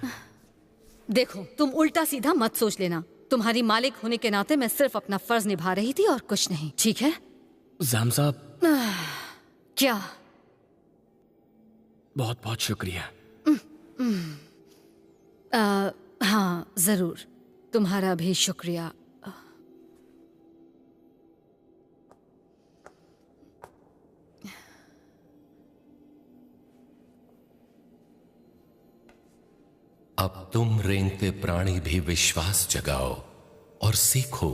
देखो, तुम उल्टा सीधा मत सोच लेना। तुम्हारी मालिक होने के नाते मैं सिर्फ अपना फर्ज निभा रही थी और कुछ नहीं, ठीक है? ज़ामज़ा, क्या? बहुत बहुत शुक्रिया। हाँ, जरूर, तुम्हारा भी शुक्रिया। अब तुम रेंगते प्राणी भी विश्वास जगाओ और सीखो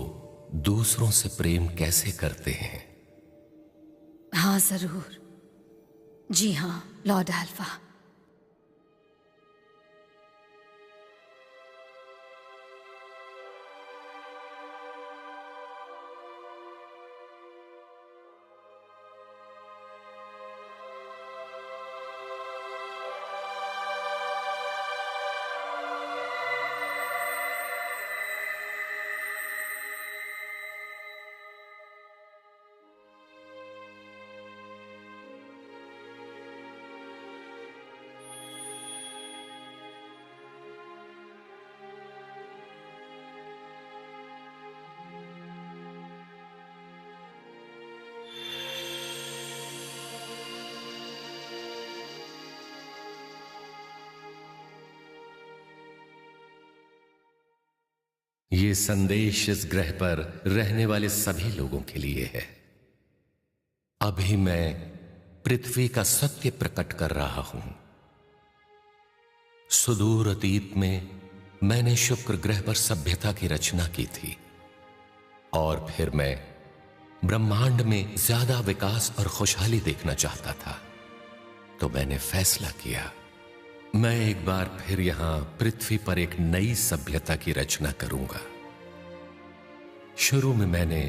दूसरों से प्रेम कैसे करते हैं। हाँ जरूर, जी हाँ लॉर्ड अल्फा। ये संदेश इस ग्रह पर रहने वाले सभी लोगों के लिए है। अभी मैं पृथ्वी का सत्य प्रकट कर रहा हूं। सुदूर अतीत में मैंने शुक्र ग्रह पर सभ्यता की रचना की थी और फिर मैं ब्रह्मांड में ज्यादा विकास और खुशहाली देखना चाहता था, तो मैंने फैसला किया मैं एक बार फिर यहां पृथ्वी पर एक नई सभ्यता की रचना करूंगा। शुरू में मैंने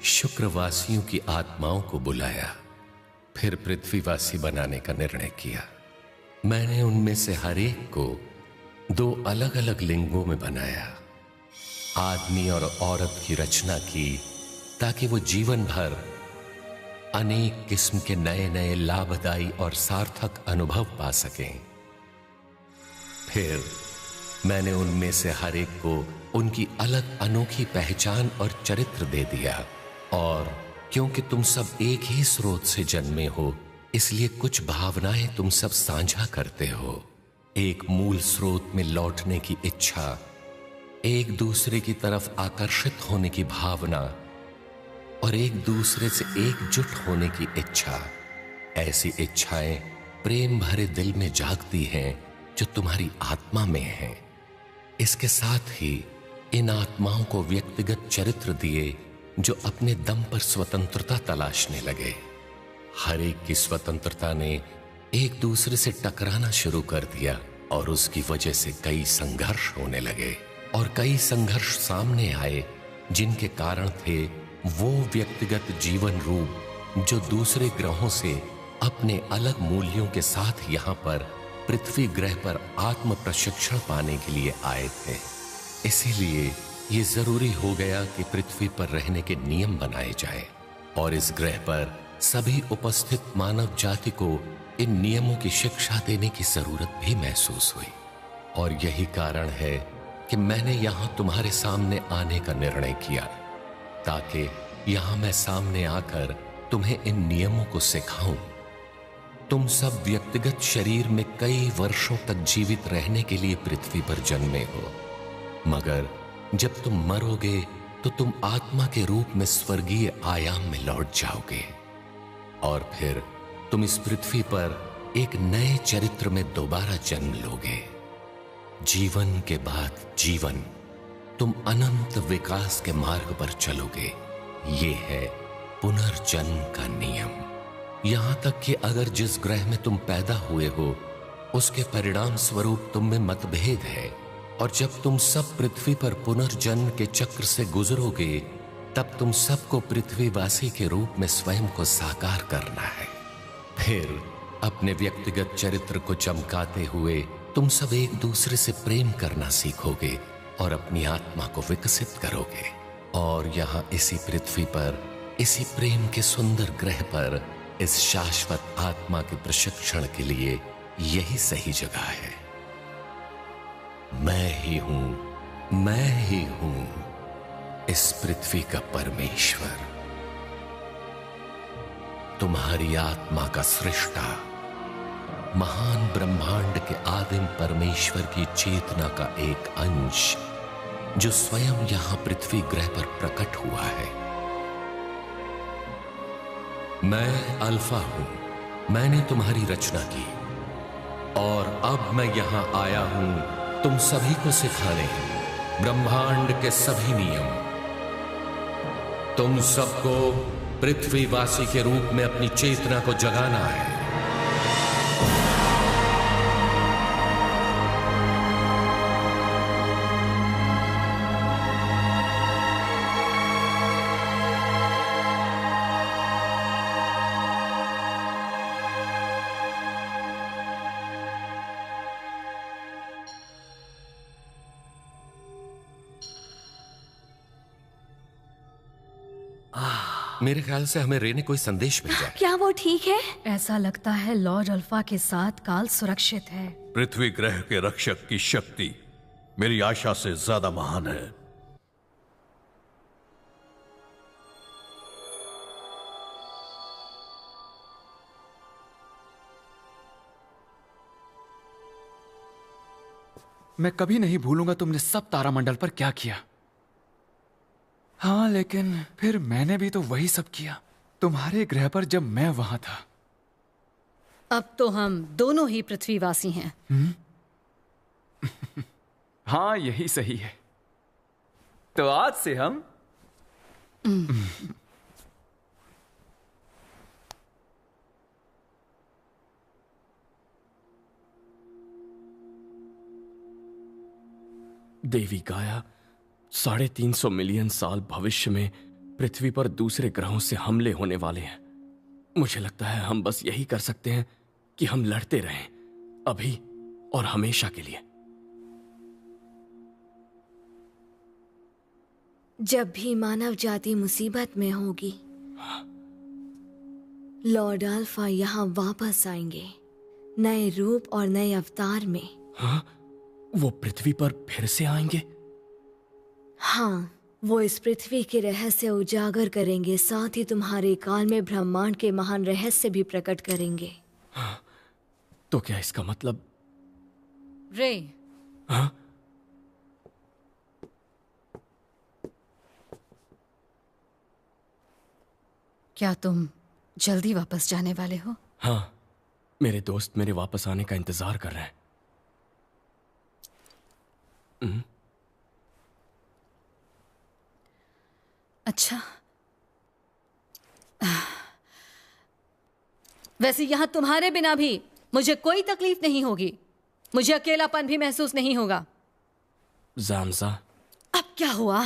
शुक्रवासियों की आत्माओं को बुलाया, फिर पृथ्वीवासी बनाने का निर्णय किया। मैंने उनमें से हर एक को 2 अलग अलग लिंगों में बनाया, आदमी और औरत की रचना की, ताकि वो जीवन भर अनेक किस्म के नए नए लाभदायी और सार्थक अनुभव पा सकें। फिर मैंने उनमें से हर एक को उनकी अलग अनोखी पहचान और चरित्र दे दिया, और क्योंकि तुम सब एक ही स्रोत से जन्मे हो, इसलिए कुछ भावनाएं तुम सब साझा करते हो। एक मूल स्रोत में लौटने की इच्छा, एक दूसरे की तरफ आकर्षित होने की भावना और एक दूसरे से एकजुट होने की इच्छा। ऐसी इच्छाएं प्रेम भरे दिल में जागती हैं जो तुम्हारी आत्मा में हैं। इसके साथ ही इन आत्माओं को व्यक्तिगत चरित्र दिए जो अपने दम पर स्वतंत्रता तलाशने लगे। हर एक की स्वतंत्रता ने एक दूसरे से टकराना शुरू कर दिया और उसकी वजह से कई संघर्ष होने लगे, और कई संघर्ष सामने आए जिनके कारण थे वो व्यक्तिगत जीवन रूप जो दूसरे ग्रहों से अपने अलग मूल्यों के साथ यहाँ पर पृथ्वी ग्रह पर आत्म प्रशिक्षण पाने के लिए आए थे। इसीलिए ये जरूरी हो गया कि पृथ्वी पर रहने के नियम बनाए जाएं, और इस ग्रह पर सभी उपस्थित मानव जाति को इन नियमों की शिक्षा देने की जरूरत भी महसूस हुई। और यही कारण है कि मैंने यहां तुम्हारे सामने आने का निर्णय किया, ताकि यहां मैं सामने आकर तुम्हें इन नियमों को सिखाऊं। तुम सब व्यक्तिगत शरीर में कई वर्षों तक जीवित रहने के लिए पृथ्वी पर जन्मे हो, मगर जब तुम मरोगे तो तुम आत्मा के रूप में स्वर्गीय आयाम में लौट जाओगे, और फिर तुम इस पृथ्वी पर एक नए चरित्र में दोबारा जन्म लोगे। जीवन के बाद जीवन तुम अनंत विकास के मार्ग पर चलोगे। ये है पुनर्जन्म का नियम। यहां तक कि अगर जिस ग्रह में तुम पैदा हुए हो उसके परिणाम स्वरूप तुम में मतभेद है, और जब तुम सब पृथ्वी पर पुनर्जन्म के चक्र से गुजरोगे तब तुम सबको पृथ्वीवासी के रूप में स्वयं को साकार करना है। फिर अपने व्यक्तिगत चरित्र को चमकाते हुए तुम सब एक दूसरे से प्रेम करना सीखोगे और अपनी आत्मा को विकसित करोगे। और यहाँ इसी पृथ्वी पर, इसी प्रेम के सुंदर ग्रह पर, इस शाश्वत आत्मा के प्रशिक्षण के लिए यही सही जगह है। मैं ही हूं इस पृथ्वी का परमेश्वर, तुम्हारी आत्मा का सृष्टा, महान ब्रह्मांड के आदिम परमेश्वर की चेतना का एक अंश जो स्वयं यहां पृथ्वी ग्रह पर प्रकट हुआ है। मैं अल्फा हूं, मैंने तुम्हारी रचना की, और अब मैं यहां आया हूं तुम सभी को सिखाने ब्रह्मांड के सभी नियम। तुम सबको पृथ्वीवासी के रूप में अपनी चेतना को जगाना है। मेरे ख्याल से हमें रे ने कोई संदेश भेजा है। क्या वो ठीक है? ऐसा लगता है लॉर्ड अल्फा के साथ काल सुरक्षित है। पृथ्वी ग्रह के रक्षक की शक्ति मेरी आशा से ज्यादा महान है। मैं कभी नहीं भूलूंगा तुमने सब तारामंडल पर क्या किया। हाँ, लेकिन फिर मैंने भी तो वही सब किया तुम्हारे ग्रह पर जब मैं वहां था। अब तो हम दोनों ही पृथ्वीवासी हैं। हाँ, यही सही है। तो आज से हम देवी गाया 350 मिलियन साल भविष्य में पृथ्वी पर दूसरे ग्रहों से हमले होने वाले हैं। मुझे लगता है हम बस यही कर सकते हैं कि हम लड़ते रहें अभी और हमेशा के लिए। जब भी मानव जाति मुसीबत में होगी, लॉर्ड अल्फा यहाँ वापस आएंगे, नए रूप और नए अवतार में। हाँ? वो पृथ्वी पर फिर से आएंगे? हाँ, वो इस पृथ्वी के रहस्य उजागर करेंगे, साथ ही तुम्हारे काल में ब्रह्मांड के महान रहस्य भी प्रकट करेंगे। हाँ, तो क्या इसका मतलब? रे, हाँ? क्या तुम जल्दी वापस जाने वाले हो? हाँ, मेरे दोस्त मेरे वापस आने का इंतजार कर रहे हैं। अच्छा, वैसे यहां तुम्हारे बिना भी मुझे कोई तकलीफ नहीं होगी। मुझे अकेलापन भी महसूस नहीं होगा। ज़ामज़ा, अब क्या हुआ?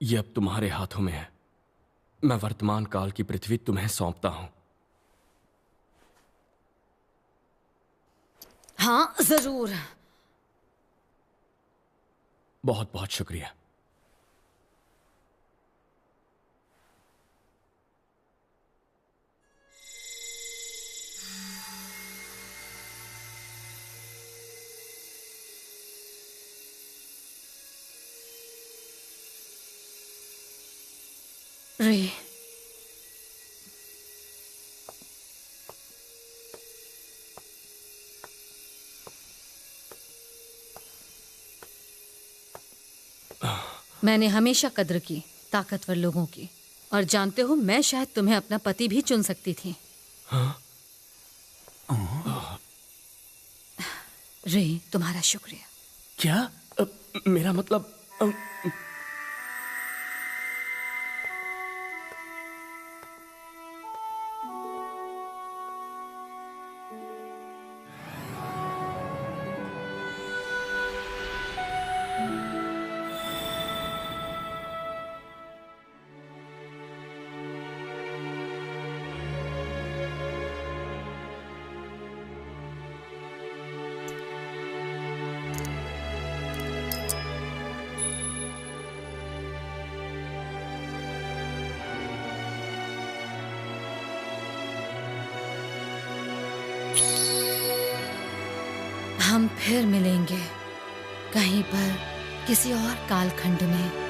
ये अब तुम्हारे हाथों में है। मैं वर्तमान काल की पृथ्वी तुम्हें सौंपता हूं। हाँ, जरूर। बहुत बहुत शुक्रिया। रे, मैंने हमेशा कद्र की ताकतवर लोगों की, और जानते हो, मैं शायद तुम्हें अपना पति भी चुन सकती थी। हाँ? रे, तुम्हारा शुक्रिया। क्या? मेरा मतलब हम फिर मिलेंगे कहीं पर, किसी और कालखंड में।